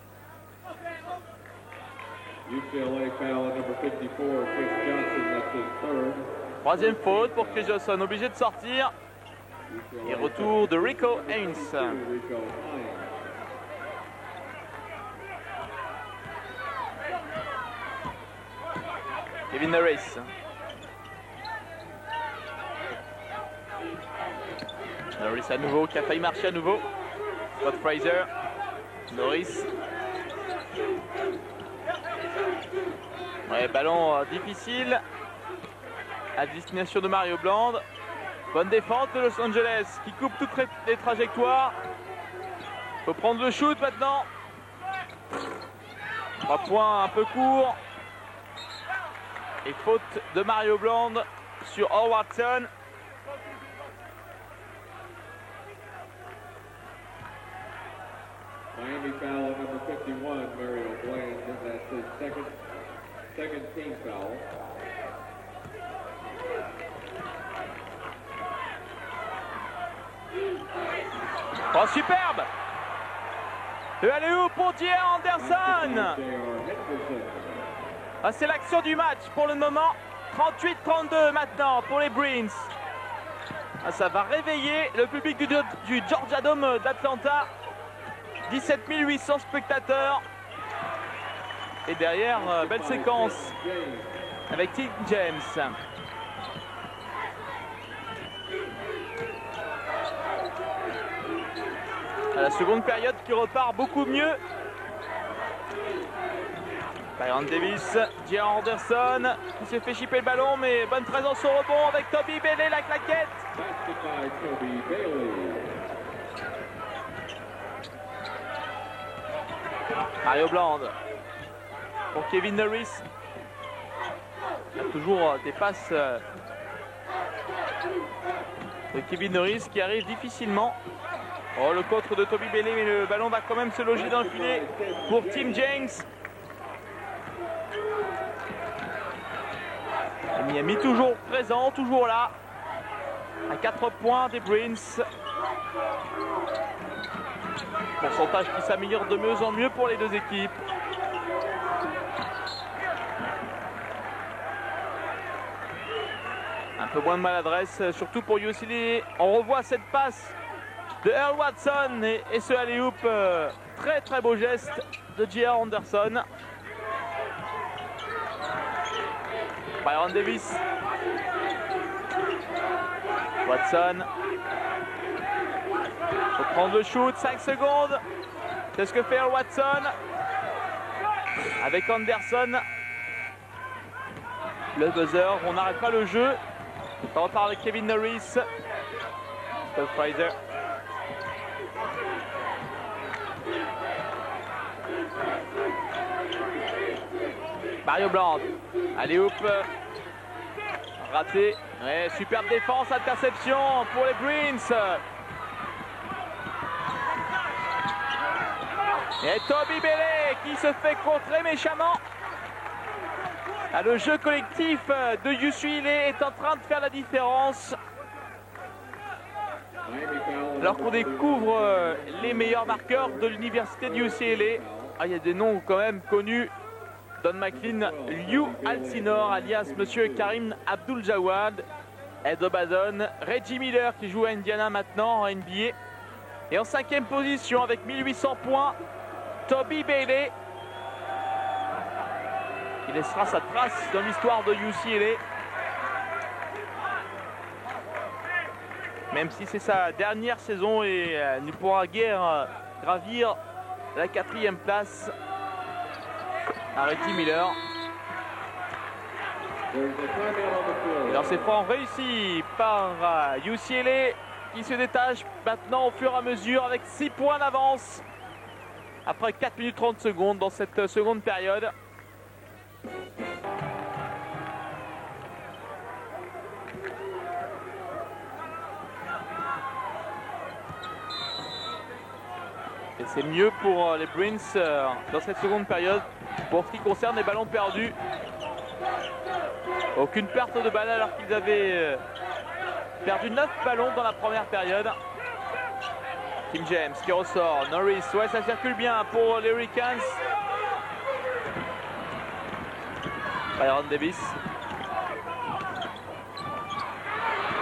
Troisième faute pour Chris Johnson, obligé de sortir. Et retour de Rico Haynes. Kevin Norris. Norris à nouveau, qui a failli marcher à nouveau. Scott Fraser. Norris. Ouais, ballon difficile à destination de Mario Bland. Bonne défense de Los Angeles qui coupe toutes les trajectoires. Faut prendre le shoot maintenant. 3 points un peu courts. Et faute de Mario Bland sur Howardson. Miami foul number 51, Mario Bland, and that's his second team foul. Oh, superbe! Le alley-oop pour J.R. Anderson. Ah, c'est l'action du match pour le moment. 38-32 maintenant pour les Bruins. Ah, ça va réveiller le public du Georgia Dome d'Atlanta. 17 800 spectateurs. Et derrière, belle séquence avec Tim James. À la seconde période qui repart beaucoup mieux. Byron Davis, J.R. Anderson qui s'est fait chipper le ballon, mais bonne présence au rebond avec Toby Bailey, la claquette. Mario Bland pour Kevin Norris. Il y a toujours des passes de Kevin Norris qui arrive difficilement. Oh, le contre de Toby Bailey, mais le ballon va quand même se loger dans le filet pour Tim James. Et Miami toujours présent, toujours là. À 4 points des Bruins. Pourcentage qui s'améliore de mieux en mieux pour les deux équipes. Un peu moins de maladresse, surtout pour UCLA. On revoit cette passe de Earl Watson et ce alley-oop, très très beau geste de J.R. Anderson. Byron Davis. Watson. Faut prendre le shoot, 5 secondes. C'est ce que fait Earl Watson. Avec Anderson. Le buzzer, on n'arrête pas le jeu. On repart avec Kevin Norris. Scott Fraser. Mario Bland. Allez, hop. Raté. Ouais, superbe défense, interception pour les Bruins. Et Toby Bailey qui se fait contrer méchamment. Ah, le jeu collectif de UCLA est en train de faire la différence. Alors qu'on découvre les meilleurs marqueurs de l'université du UCLA. Ah, il y a des noms quand même connus. Don McLean, Liu Alcindor, alias Monsieur Karim Abdul-Jawad, Ed O'Bannon, Reggie Miller qui joue à Indiana maintenant en NBA. Et en 5e position avec 1800 points, Toby Bailey. Il laissera sa trace dans l'histoire de UCLA. Même si c'est sa dernière saison et ne pourra guère gravir la 4e place. Reggie Miller. Et dans ces francs réussis par UCLA qui se détache maintenant au fur et à mesure avec 6 points d'avance après 4 minutes 30 secondes dans cette seconde période. Et c'est mieux pour les Bruins dans cette seconde période pour ce qui concerne les ballons perdus. Aucune perte de balle alors qu'ils avaient perdu 9 ballons dans la première période. Tim James qui ressort. Norris, ouais, ça circule bien pour les Hurricanes. Byron Davis.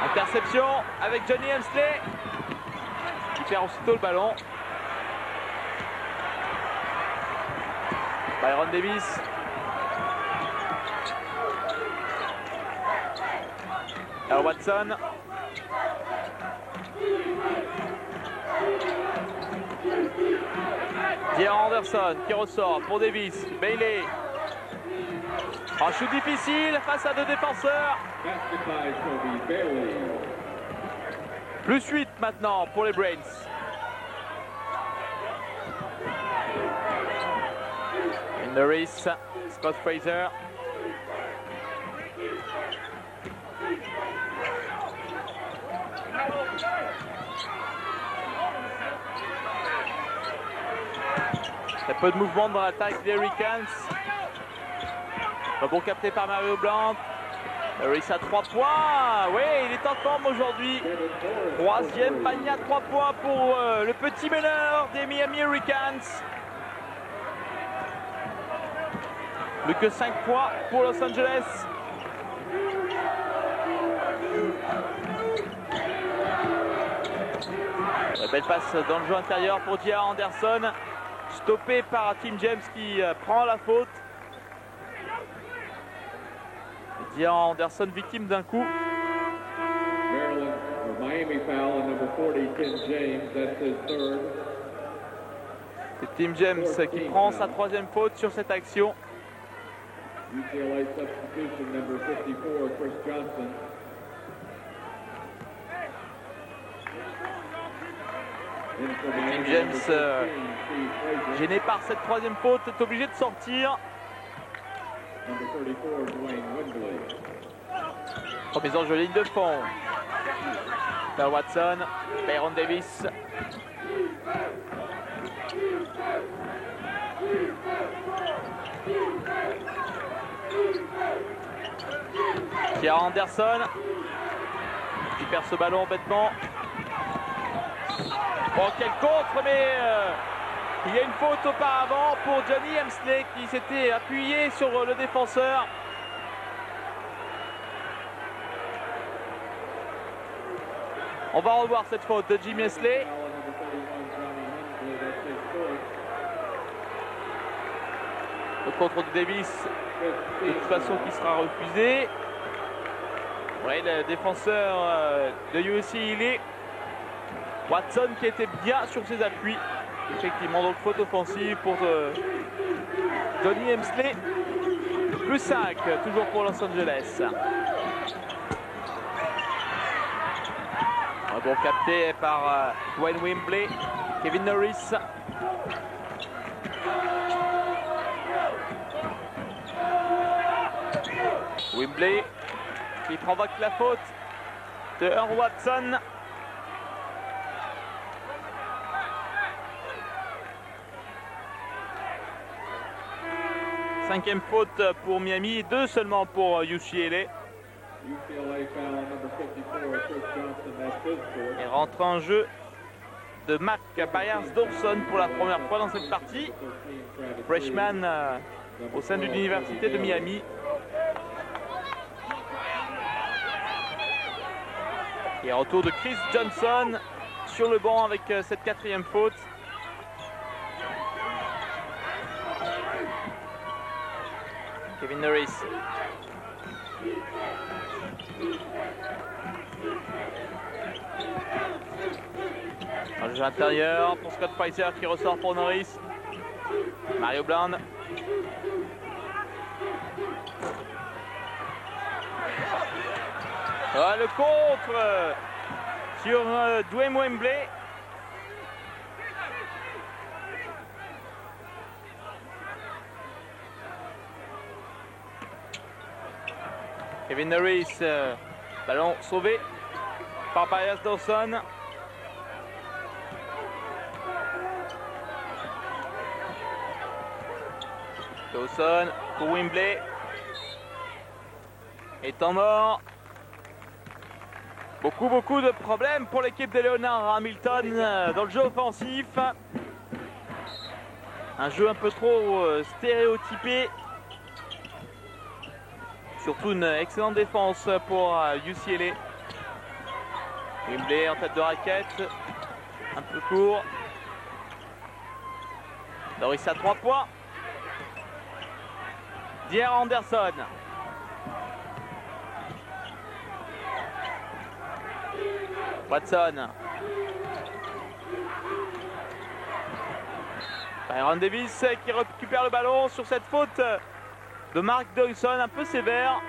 Interception avec Johnny Hemsley qui perd aussitôt le ballon. Byron Davis. Earl Watson. J.R. Anderson qui ressort pour Davis. Bailey. Un shoot difficile face à 2 défenseurs. Plus 8 maintenant pour les Brains. Norris, Scott Fraser. Il y a peu de mouvement dans l'attaque des Hurricanes. Bon capté par Mario Blanc. Norris à 3 points. Oui, il est en forme aujourd'hui. 3e panier à 3 points pour le petit meneur des Miami Hurricanes. Plus que 5 points pour Los Angeles. La belle passe dans le jeu intérieur pour J.R. Anderson. Stoppé par Tim James qui prend la faute. J.R. Anderson victime d'un coup. C'est Tim James qui prend sa 3e faute sur cette action. UCLA substitution number 54, Chris Johnson. Tim James, gêné par cette 3e faute, est obligé de sortir. Number 34, Dwayne Windley. Remise en jeu, ligne de fond. Earl Watson, Byron Davis. J.R. Anderson qui perd ce ballon bêtement. Oh, quel contre, mais il y a une faute auparavant pour Johnny Hemsley qui s'était appuyé sur le défenseur. On va revoir cette faute de Jimmy Hemsley. Le contre de Davis, de toute façon, qui sera refusé. Oui, le défenseur de UCLA, Watson, qui était bien sur ses appuis. Effectivement, donc faute offensive pour Johnny Hemsley. Plus 5, toujours pour Los Angeles. Un bon capté par Dwayne Windley, Kevin Norris. Windley qui provoque la faute de Earl Watson. Cinquième faute pour Miami, 2 seulement pour UCLA. UCLA foul on number 54, Chris Johnson, that's his fourth. Et rentre en jeu de Mac Byers-Dawson pour la première fois dans cette partie. Freshman au sein de l'université de Miami. Et retour de Chris Johnson sur le banc avec cette quatrième faute. Kevin Norris. Un jeu intérieur pour Scott Pfizer qui ressort pour Norris. Mario Bland. Ah, le contre sur Dwayne Wembley. Kevin Norris, ballon sauvé par Byers-Dawson. Dawson pour Wembley. Et temps mort. Beaucoup de problèmes pour l'équipe de Leonard Hamilton dans le jeu offensif. Un jeu un peu trop stéréotypé. Surtout une excellente défense pour UCLA. Wembley en tête de raquette. Un peu court. Norris à 3 points. Dier Anderson. Watson. Byron Davis qui récupère le ballon sur cette faute de Mark Dawson, un peu sévère.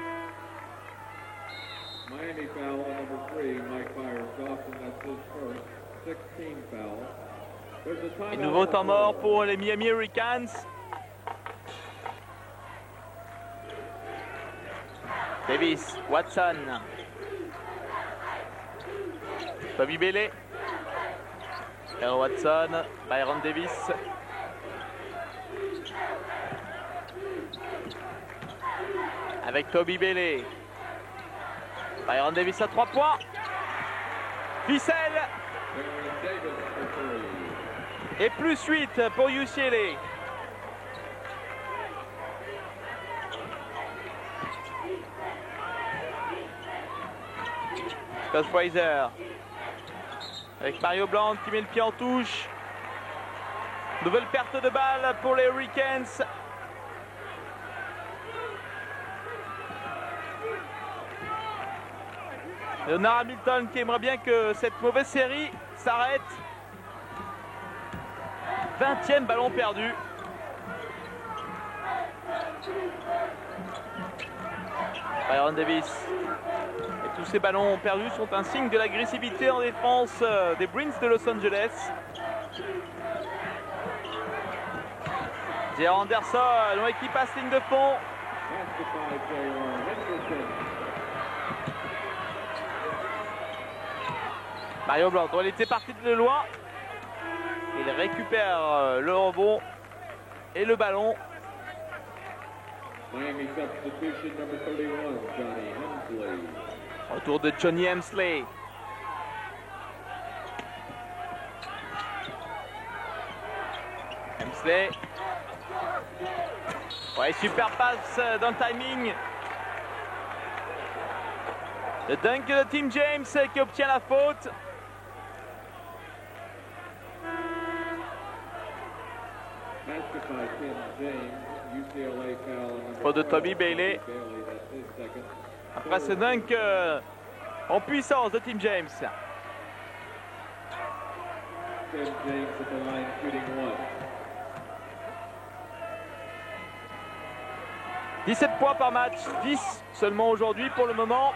Miami foul on number 3, Mike Byers-Dawson, that's his first, 16 foul. There's a timeout. Et nouveau temps mort pour les Miami Hurricanes. Davis, Watson. Toby Bailey. Earl Watson, Byron Davis. Avec Toby Bailey. Byron Davis à 3 points. Ficelle. Et plus 8 pour UCLA. Scott Fraser. Avec Mario Bland qui met le pied en touche. Nouvelle perte de balle pour les Hurricanes. Leonard Hamilton qui aimerait bien que cette mauvaise série s'arrête. 20e ballon perdu. Byron Davis. Et tous ces ballons perdus sont un signe de l'agressivité en défense des Bruins de Los Angeles. Dier Anderson, l'équipe passe ligne de fond. Mario Bland, il était parti de loin. Il récupère le rebond et le ballon. Miami substitution number 31, Johnny Hemsley. Retour de Johnny Hemsley. Hemsley. Ouais, super passe dans le timing. Le dunk de Tim James qui obtient la faute. Faute de Toby Bailey. Après ce dunk en puissance de Tim James. Tim James at the line shooting 17 points par match, 10 seulement aujourd'hui pour le moment.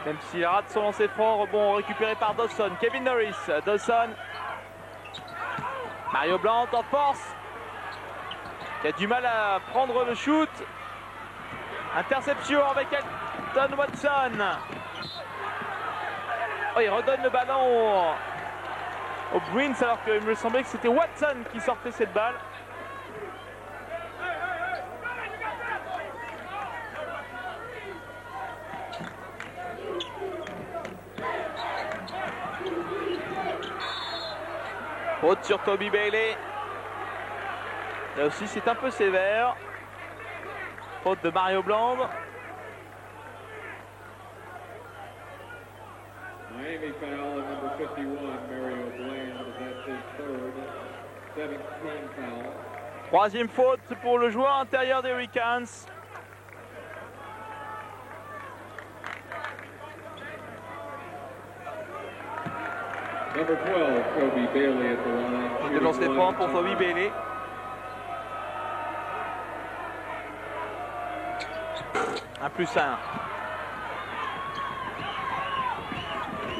Même s'il rate son lancer franc, rebond récupéré par Dawson. Kevin Norris, Dawson. Mario Bland en force. Qui a du mal à prendre le shoot. Interception avec Elton Watson. Oh, il redonne le ballon aux Bruins alors qu'il me semblait que c'était Watson qui sortait cette balle. Faute sur Toby Bailey. Là aussi c'est un peu sévère. Faute de Mario Bland. Miami foul at number 51, Mario Bland. That's his third. 17 foul. Troisième faute pour le joueur intérieur des Hurricanes. Number 12, Toby Bailey at the line. Il délance les points pour Toby Bailey. Un plus 1.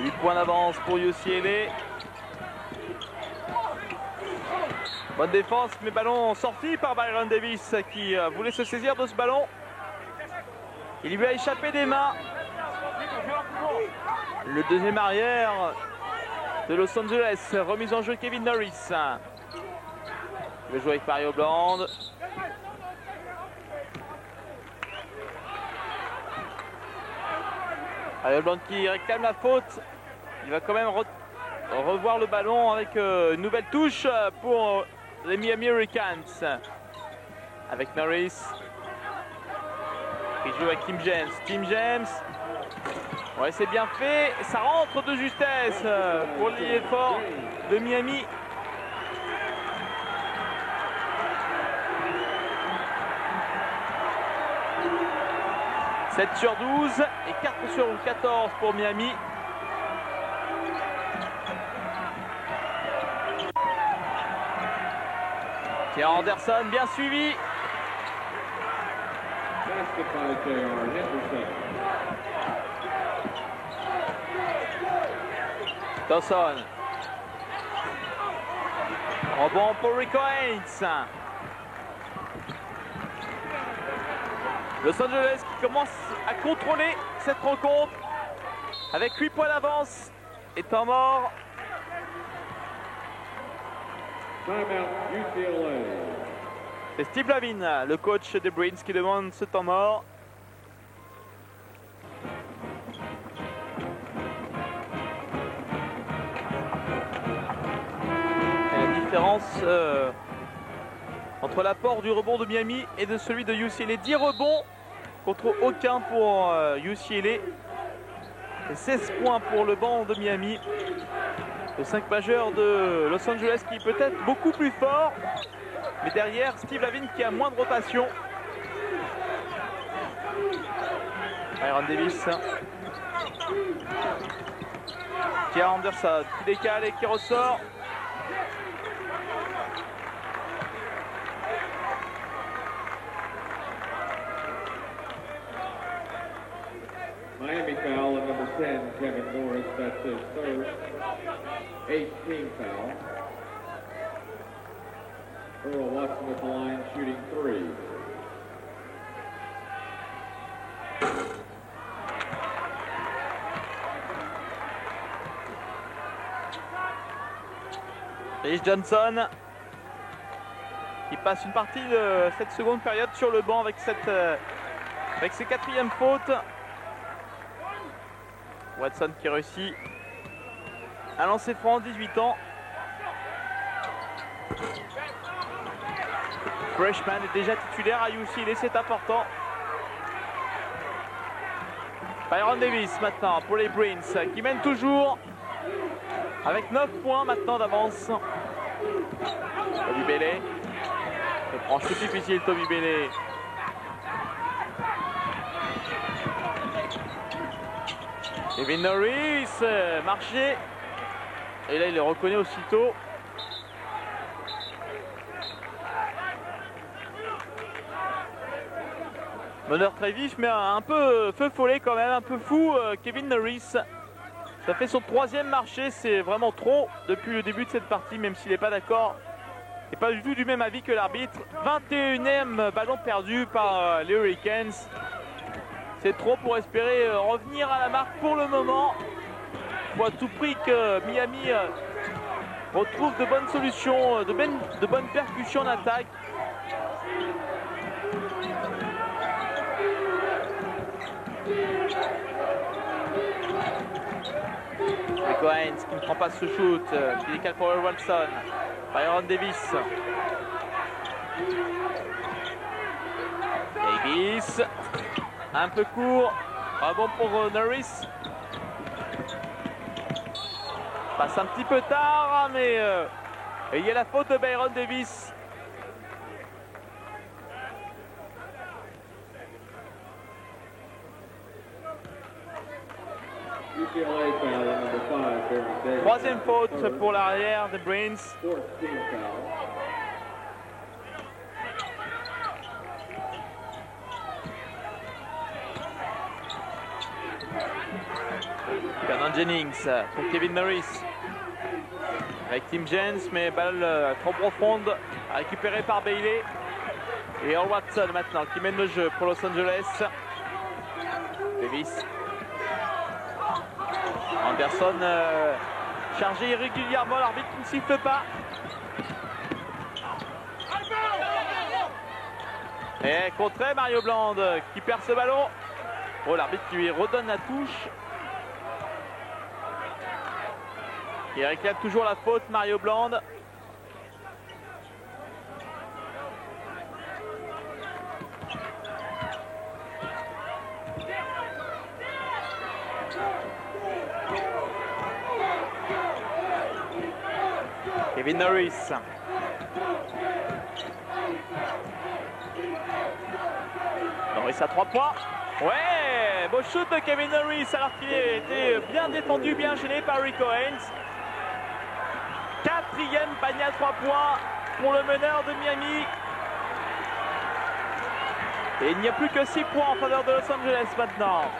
8 points d'avance pour UCLA. Bonne défense, mais ballon sorti par Byron Davis qui voulait se saisir de ce ballon. Il lui a échappé des mains. Le deuxième arrière de Los Angeles, remise en jeu Kevin Norris. Il va jouer avec Mario Bland. Mario Bland qui réclame la faute. Il va quand même revoir le ballon avec une nouvelle touche pour les Miami Hurricanes. Avec Norris. Il joue avec Tim James. Tim James. Ouais, c'est bien fait. Ça rentre de justesse pour l'effort de Miami. « 7 sur 12 et 4 sur 14 pour Miami. J.R. Anderson bien suivi. Basket by J.R. Henderson. Dawson. Rebond pour Rico Haynes. Los Angeles qui commence à contrôler cette rencontre avec 8 points d'avance et temps mort. Timeout UCLA. C'est Steve Lavin, le coach des Bruins, qui demande ce temps mort. Et la différence entre l'apport du rebond de Miami et de celui de UCLA. 10 rebonds contre aucun pour UCLA. Et 16 points pour le banc de Miami. Le 5 majeur de Los Angeles qui est peut-être beaucoup plus fort. Mais derrière, Steve Lavin qui a moins de rotation. Byron Davis. J.R. Anderson qui décale et qui ressort. Miami foul at number 10, Kevin Morris. That's his third. 18 foul. Earl Watson at the line shooting 3. Rich Johnson qui passe une partie de cette seconde période sur le banc avec ses 4e fautes. Watson qui réussit un lancer franc, 18 ans. Freshman est déjà titulaire à UCLA, c'est important. Byron Davis maintenant pour les Bruins qui mènent toujours avec 9 points maintenant d'avance. Toby Bailey. C'est franchement difficile, Toby Bailey. Kevin Norris, marché. Et là, il le reconnaît aussitôt. Meneur très vif, mais un peu feu follet quand même, un peu fou, Kevin Norris. Ça fait son 3e marché, c'est vraiment trop depuis le début de cette partie, même s'il n'est pas d'accord. Et pas du tout du même avis que l'arbitre. 21e ballon perdu par les Hurricanes. C'est trop pour espérer revenir à la marque pour le moment. Il faut à tout prix que Miami retrouve de bonnes solutions, de bonnes percussions en attaque. Rico Hines qui ne prend pas ce shoot, qui décale pour Watson. Byron Davis. Davis, un peu court, bon pour Norris. Passe un petit peu tard, mais il y a la faute de Byron Davis. Troisième faute pour l'arrière des Bruins. Vernon Jennings pour Kevin Norris. Avec Tim James, mais balle trop profonde, récupérée par Bailey. Et Earl Watson maintenant qui mène le jeu pour Los Angeles. Davis. Anderson chargé irrégulièrement, l'arbitre ne siffle pas. Et contré Mario Bland qui perd ce ballon. Oh, l'arbitre lui redonne la touche. Il réclame toujours la faute, Mario Bland. Kevin Norris. Norris à 3 points. Ouais, beau shoot de Kevin Norris alors qu'il était bien défendu, bien gêné par Rico Hines. Quatrième panier à 3 points pour le meneur de Miami. Et il n'y a plus que 6 points en faveur de Los Angeles maintenant.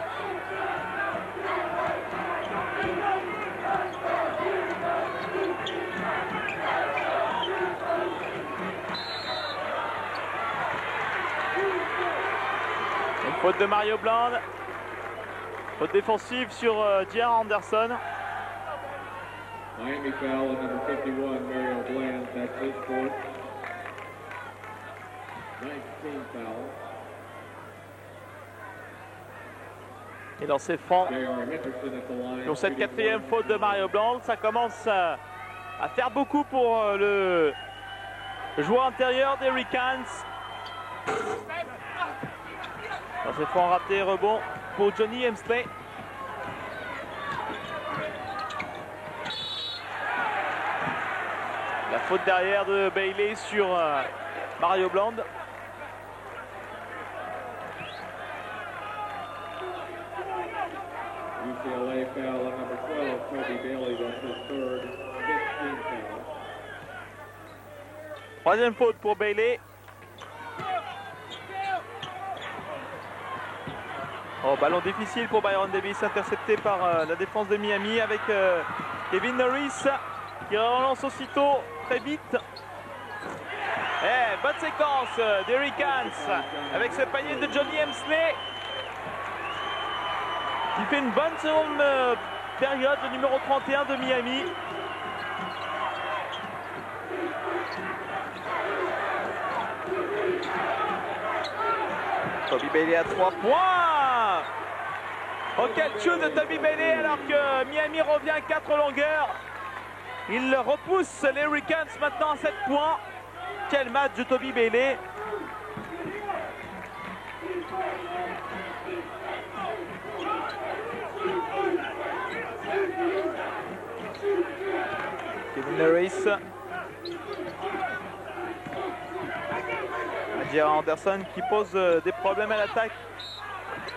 Une faute de Mario Bland. Faute défensive sur J.R. Anderson. Miami foul on number 51, Mario Bland. That's his fourth. 19 foul. Et dans ses francs, pour cette quatrième faute de Mario Bland, ça commence à faire beaucoup pour le joueur intérieur des Hurricanes. Dans ses francs ratés, rebond pour Johnny Hemsley. La faute derrière de Bailey sur Mario Bland. UCLA foul on number 12, Toby Bailey. That's his third. 15 foul. Troisième faute pour Bailey. Oh, ballon difficile pour Byron Davis, intercepté par la défense de Miami avec Kevin Norris qui relance aussitôt très vite. Bonne séquence des Hurricanes avec ce panier de Johnny Hemsley qui fait une bonne seconde période, le numéro 31 de Miami. Toby Bailey à 3 points. Oh, quel shoot de Toby Bailey alors que Miami revient à 4 longueurs. Il repousse les Hurricanes maintenant à 7 points. Quel match de Toby Bailey. Kevin Norris. J.R. Anderson qui pose des problèmes à l'attaque.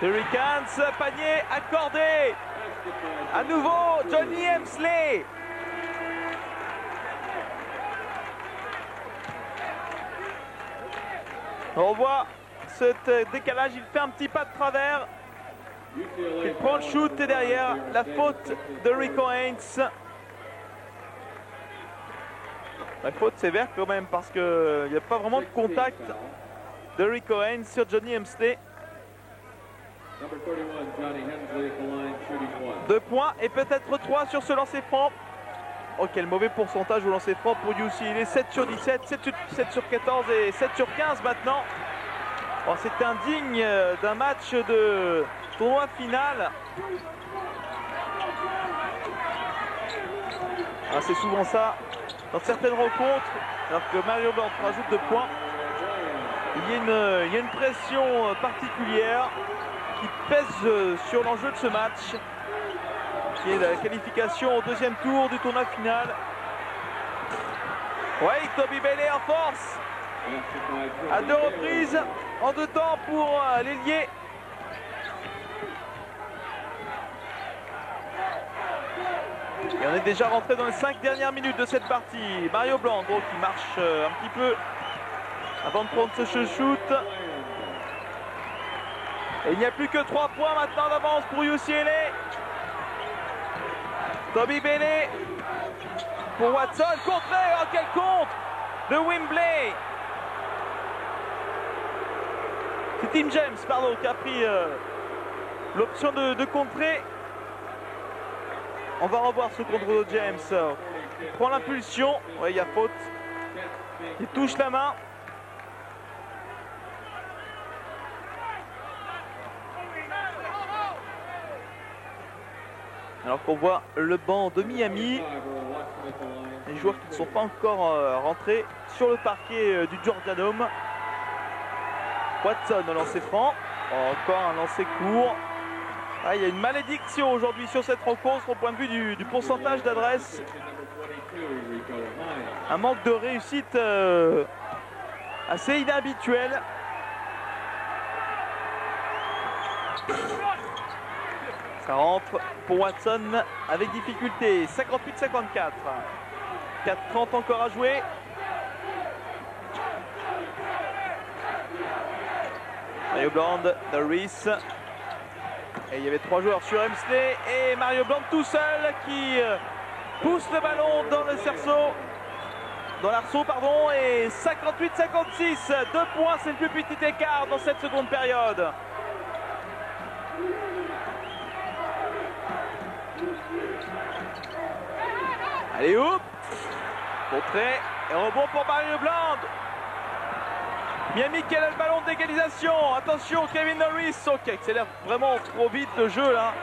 Hurricanes, panier accordé. À nouveau, Johnny Hemsley. On voit ce décalage, il fait un petit pas de travers. Il prend le shoot et derrière la faute de Rico Hines. La faute sévère quand même parce qu'il n'y a pas vraiment de contact de Rico Hines sur Johnny Hemsley. 2 points et peut-être 3 sur ce lancer franc. Oh, quel mauvais pourcentage au lancer franc pour UC. Il est 7 sur 17, 7 sur 14 et 7 sur 15 maintenant. Oh, c'est indigne d'un match de tournoi final. Ah, c'est souvent ça dans certaines rencontres, alors que Mario Bland rajoute 2 points. Il y a une pression particulière qui pèse sur l'enjeu de ce match, qui est la qualification au deuxième tour du tournoi final. Ouais, Toby Bailey en force à 2 reprises en 2 temps pour l'ailier. Et on est déjà rentré dans les 5 dernières minutes de cette partie. Mario Bland qui marche un petit peu avant de prendre ce shoot. Et il n'y a plus que 3 points maintenant d'avance pour UCLA. Toby Bailey pour Watson. Contré, oh quel contre de Wembley. C'est Tim James, pardon, qui a pris l'option de contrer. On va revoir ce contre de James. Il prend l'impulsion. Ouais, il y a faute. Il touche la main. Alors qu'on voit le banc de Miami. Les joueurs qui ne sont pas encore rentrés sur le parquet du Georgia Dome. Watson au lancer franc. Encore un lancer court. Ah, il y a une malédiction aujourd'hui sur cette rencontre au point de vue du pourcentage d'adresse. Un manque de réussite assez inhabituel. Ça rentre pour Watson avec difficulté. 58-54. 4:30 encore à jouer. Mario Bland, Norris. Et il y avait 3 joueurs sur Hemsley et Mario Bland tout seul qui pousse le ballon dans le cerceau. Dans l'arceau, pardon. Et 58-56. 2 points, c'est le plus petit écart dans cette seconde période. Allez, hop. Contré et rebond pour Mario Bland. Miami qui a le ballon d'égalisation. Attention, Kevin Norris. Ok, accélère vraiment trop vite le jeu là.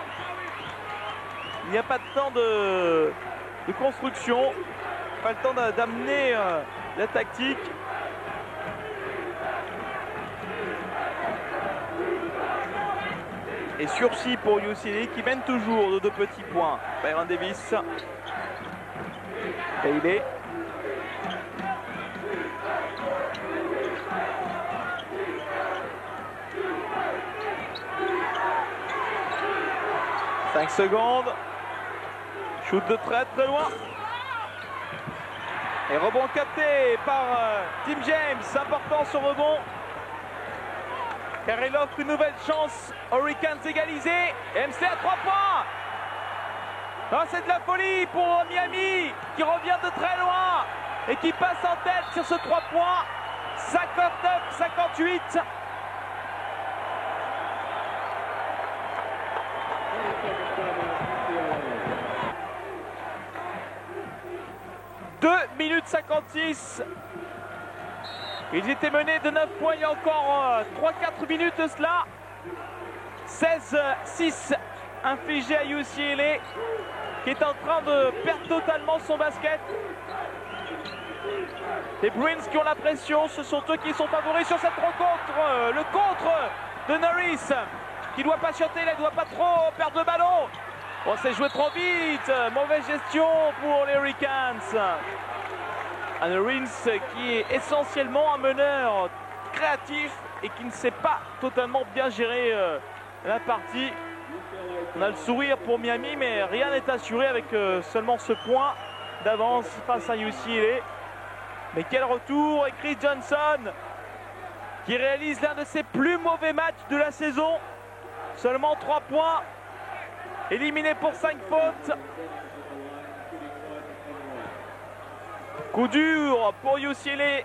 Il n'y a pas de temps de construction. Pas le temps d'amener la tactique. Et sursis pour UCLA qui mène toujours de 2 petits points. Byron Davis. Bailey. « 5 secondes. Shoot de très loin. Et rebond capté par Tim James. Important ce rebond. Car il offre une nouvelle chance. Hurricanes égalisé. Hemsley à 3 points. Oh, c'est de la folie pour Miami qui revient de très loin et qui passe en tête sur ce 3 points. 59-58. Minute 56. Ils étaient menés de 9 points il y a encore 3-4 minutes de cela. 16-6 infligé à UCLA qui est en train de perdre totalement son basket. Les Bruins qui ont la pression, ce sont eux qui sont favoris sur cette rencontre. Le contre de Norris qui doit patienter, il ne doit pas trop perdre le ballon. On s'est joué trop vite, mauvaise gestion pour les Hurricanes. Un Norris qui est essentiellement un meneur créatif et qui ne sait pas totalement bien gérer la partie. On a le sourire pour Miami, mais rien n'est assuré avec seulement ce point d'avance face à UCLA. Mais quel retour! Et Chris Johnson qui réalise l'un de ses plus mauvais matchs de la saison. Seulement 3 points, éliminé pour 5 fautes. Coup dur pour UCLA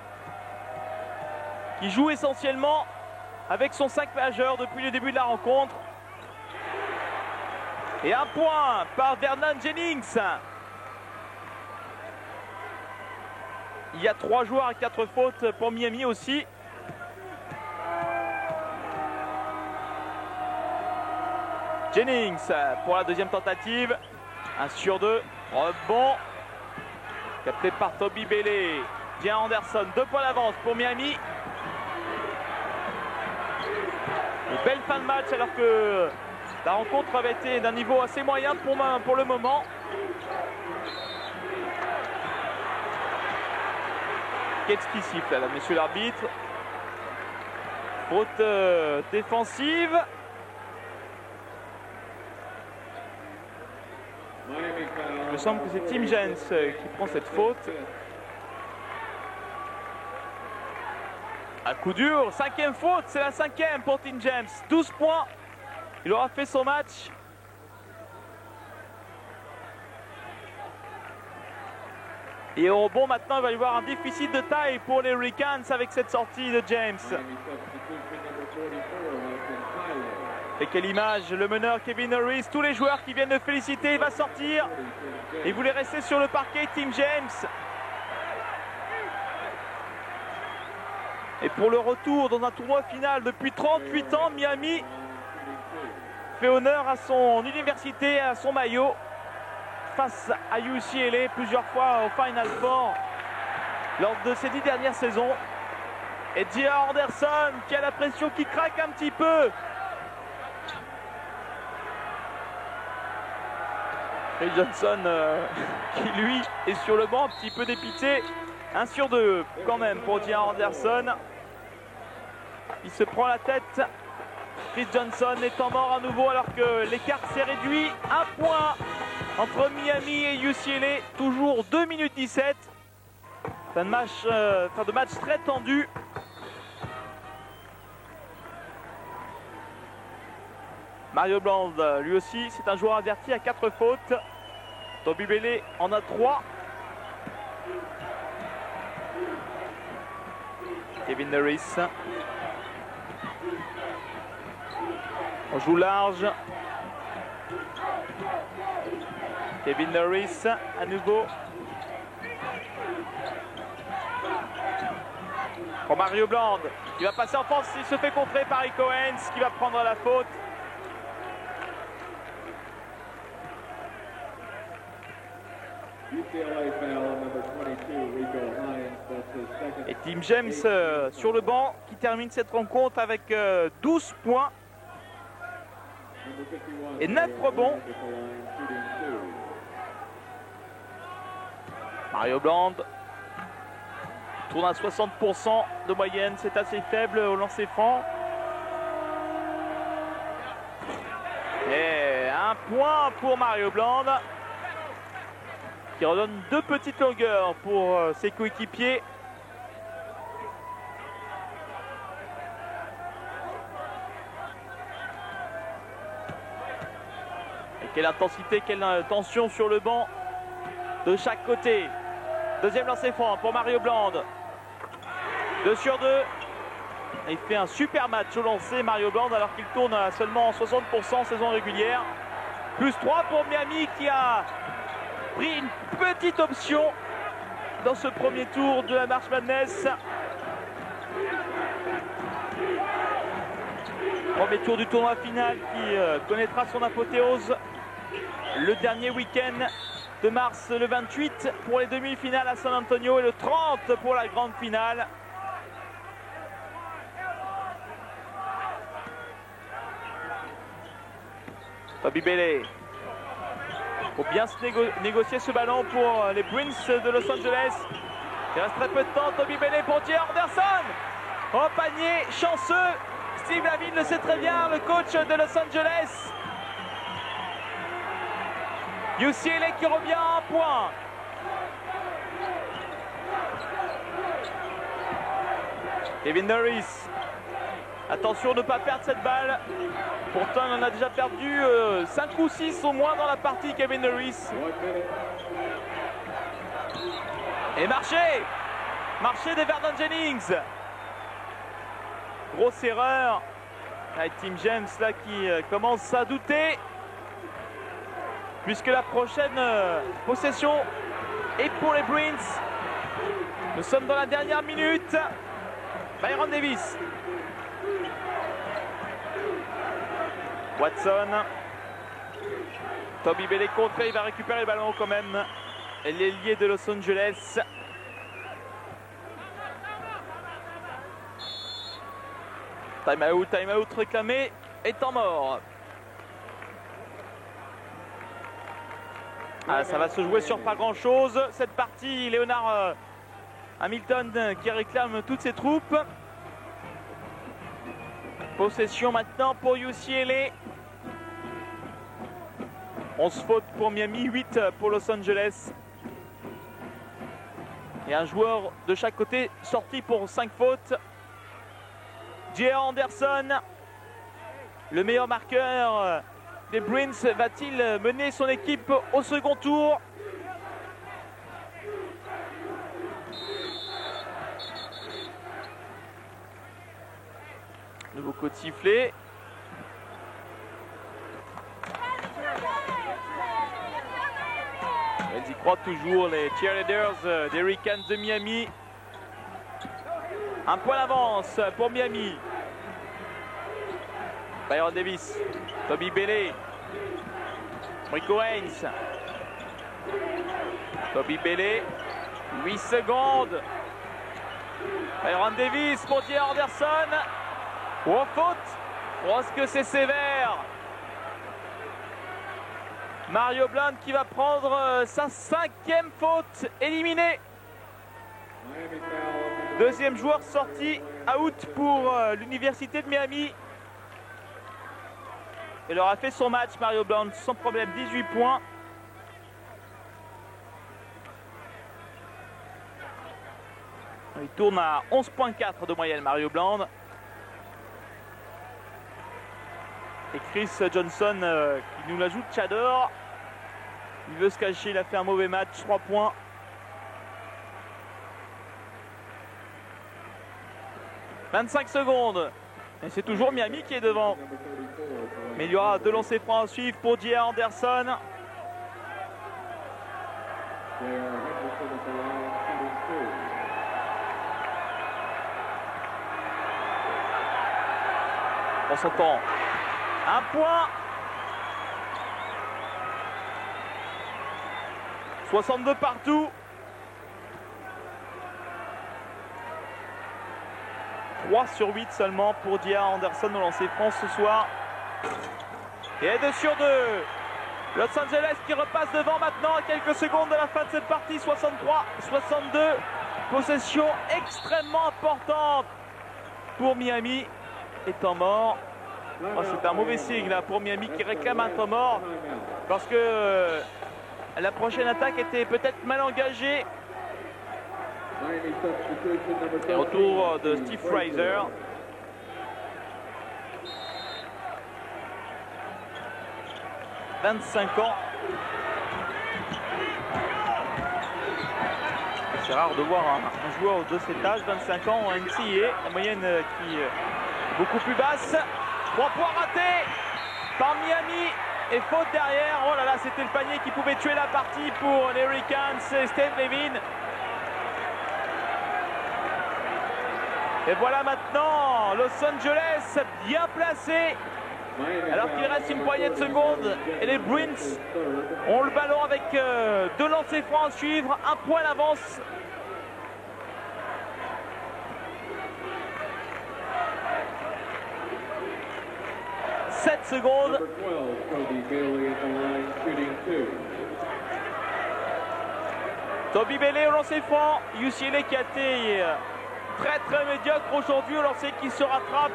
qui joue essentiellement avec son 5 majeur depuis le début de la rencontre. Et 1 point par Vernon Jennings. Il y a 3 joueurs à 4 fautes pour Miami aussi. Jennings pour la deuxième tentative. 1 sur 2. Rebond. Capté par Toby Bailey. J.R. Anderson, 2 points d'avance pour Miami. Une belle fin de match alors que la rencontre avait été d'un niveau assez moyen pour le moment. Qu'est-ce qui siffle là, monsieur l'arbitre? Faute défensive. Il me semble que c'est Tim James qui prend cette faute. Un coup dur, 5e faute, c'est la 5e pour Tim James. 12 points, il aura fait son match. Et au rebond maintenant, il va y avoir un déficit de taille pour les Hurricanes avec cette sortie de James. Et quelle image, le meneur Kevin Harris, tous les joueurs qui viennent le féliciter, il va sortir. Il voulait rester sur le parquet, Tim James. Et pour le retour dans un tournoi final depuis 38 ans, Miami fait honneur à son université, à son maillot, face à UCLA plusieurs fois au Final Four lors de ces 10 dernières saisons. Et J.R. Anderson qui a la pression, qui craque un petit peu. Et Johnson qui lui est sur le banc, un petit peu dépité. 1 sur 2 quand même pour J.R. Anderson. Il se prend la tête. Chris Johnson est en mort à nouveau alors que l'écart s'est réduit. 1 point entre Miami et UCLA. Toujours 2 minutes 17. Fin de match très tendu. Mario Bland, lui aussi, c'est un joueur averti à 4 fautes. Toby Bailey en a 3. Kevin Harris. On joue large. Kevin Harris à nouveau. Pour Mario Bland, qui va passer en force, il se fait contrer par Rico Hens, qui va prendre la faute. Et Tim James sur le banc qui termine cette rencontre avec 12 points et 9 rebonds. Mario Bland tourne à 60% de moyenne, c'est assez faible au lancer franc. Et 1 point pour Mario Bland, qui redonne 2 petites longueurs pour ses coéquipiers. Et quelle intensité, quelle tension sur le banc de chaque côté. Deuxième lancer franc pour Mario Bland. 2 sur 2. Il fait un super match au lancer, Mario Bland, alors qu'il tourne à seulement 60% en saison régulière. Plus 3 pour Miami qui a pris une petite option dans ce premier tour de la March Madness. Premier tour du tournoi final qui connaîtra son apothéose le dernier week-end de mars, le 28 pour les demi-finales à San Antonio et le 30 pour la grande finale. Toby Bailey. Il faut bien se négocier ce ballon pour les Bruins de Los Angeles. Il reste très peu de temps. Toby Bailey pour J.R. Anderson. Au panier, chanceux. Steve Lavine le sait très bien, le coach de Los Angeles. UCLA qui revient à 1 point. Kevin Harris. Attention de ne pas perdre cette balle. Pourtant, il en a déjà perdu 5 ou 6 au moins dans la partie, Kevin Harris. Et marché des Verdun Jennings. Grosse erreur. Avec Tim James là qui commence à douter. Puisque la prochaine possession est pour les Bruins. Nous sommes dans la dernière minute. Byron Davis. Watson. Toby Bailey contré, il va récupérer le ballon quand même. L'ailier de Los Angeles. Time out réclamé et temps mort. Ah, ça va se jouer sur pas grand chose cette partie. Leonard Hamilton qui réclame toutes ses troupes. Possession maintenant pour UCLA. 11 fautes pour Miami, 8 pour Los Angeles. Et un joueur de chaque côté sorti pour 5 fautes. J.R. Anderson, le meilleur marqueur des Bruins, va-t-il mener son équipe au second tour? Nouveau coup de sifflet. Ils y croient toujours, les cheerleaders des Hurricanes de Miami. Un point d'avance pour Miami. Byron Davis, Toby Bailey, Rico Haynes. Toby Bailey, 8 secondes. Byron Davis pour J.R. Anderson. Oh, faute. Oh, est-ce que c'est sévère? Mario Blount qui va prendre sa 5e faute, éliminé. Deuxième joueur sorti, out pour l'université de Miami. Il aura fait son match, Mario Blount, sans problème, 18 points. Il tourne à 11,4 de moyenne, Mario Blount. Et Chris Johnson qui nous l'ajoute, Chador. Il veut se cacher, il a fait un mauvais match, 3 points. « 25 secondes. Et c'est toujours Miami qui est devant. Mais il y aura 2 lancers francs à suivre pour J.R. Anderson. On s'entend. Un point. 62 partout. 3 sur 8 seulement pour J.R. Anderson au lancer franc ce soir. Et 2 sur 2. Los Angeles qui repasse devant maintenant à quelques secondes de la fin de cette partie. 63-62. Possession extrêmement importante pour Miami. Et temps mort. Oh, c'est un mauvais signe là pour Miami qui réclame un temps mort. Parce que la prochaine attaque était peut-être mal engagée. Et retour de Steve Fraser. « 25 ans. C'est rare de voir un joueur de cet âge, 25 ans en NCAA. La moyenne qui est beaucoup plus basse. 3 points ratés par Miami. Et faute derrière. Oh là là, c'était le panier qui pouvait tuer la partie pour les Hurricanes. C'est Steve Levin. Et voilà maintenant Los Angeles bien placé. Alors qu'il reste une poignée de secondes. Et les Bruins ont le ballon avec 2 lancers francs à suivre. Un point d'avance. « 7 secondes. Toby Bailey au lancer franc. UCLA qui a été très médiocre aujourd'hui au lancer qui se rattrape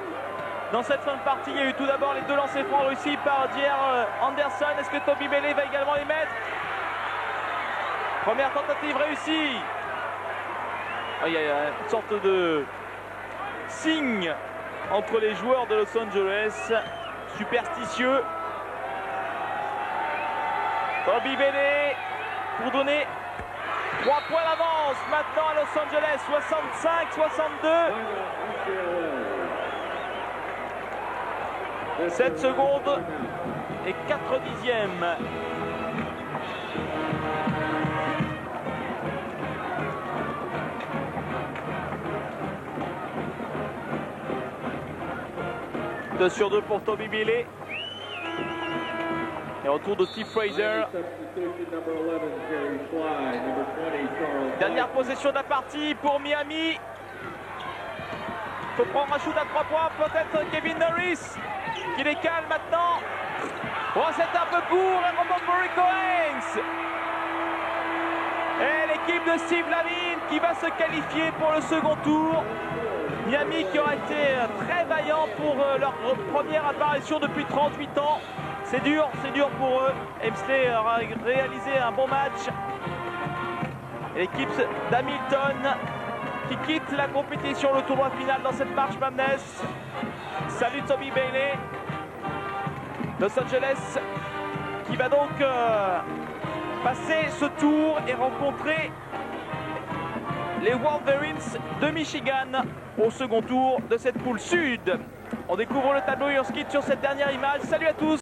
dans cette fin de partie. Il y a eu tout d'abord les 2 lancers francs réussis par J.R. Anderson. Est-ce que Toby Bailey va également les mettre? Première tentative réussie. Il y a une sorte de signe entre les joueurs de Los Angeles, superstitieux. Toby Bailey pour donner 3 points d'avance maintenant à Los Angeles, 65-62. 7 secondes et 4 dixièmes. « 2 sur 2 pour Toby Bailey. Et retour de Steve Fraser. Dernière possession de la partie pour Miami. Il faut prendre un shoot à 3 points, peut-être Kevin Norris qui les calme maintenant. Oh, c'est un peu court, et rebond pour Rico Haynes. Et l'équipe de Steve Lavine qui va se qualifier pour le second tour. Miami qui aura été très vaillant pour leur première apparition depuis 38 ans. C'est dur pour eux. Hemsley aura réalisé un bon match. L'équipe d'Hamilton qui quitte la compétition, le tournoi final dans cette March Madness. Salut Toby Bailey. Los Angeles qui va donc passer ce tour et rencontrer les Wolverines de Michigan au second tour de cette poule sud. On découvre le tableau et on se quitte sur cette dernière image. Salut à tous!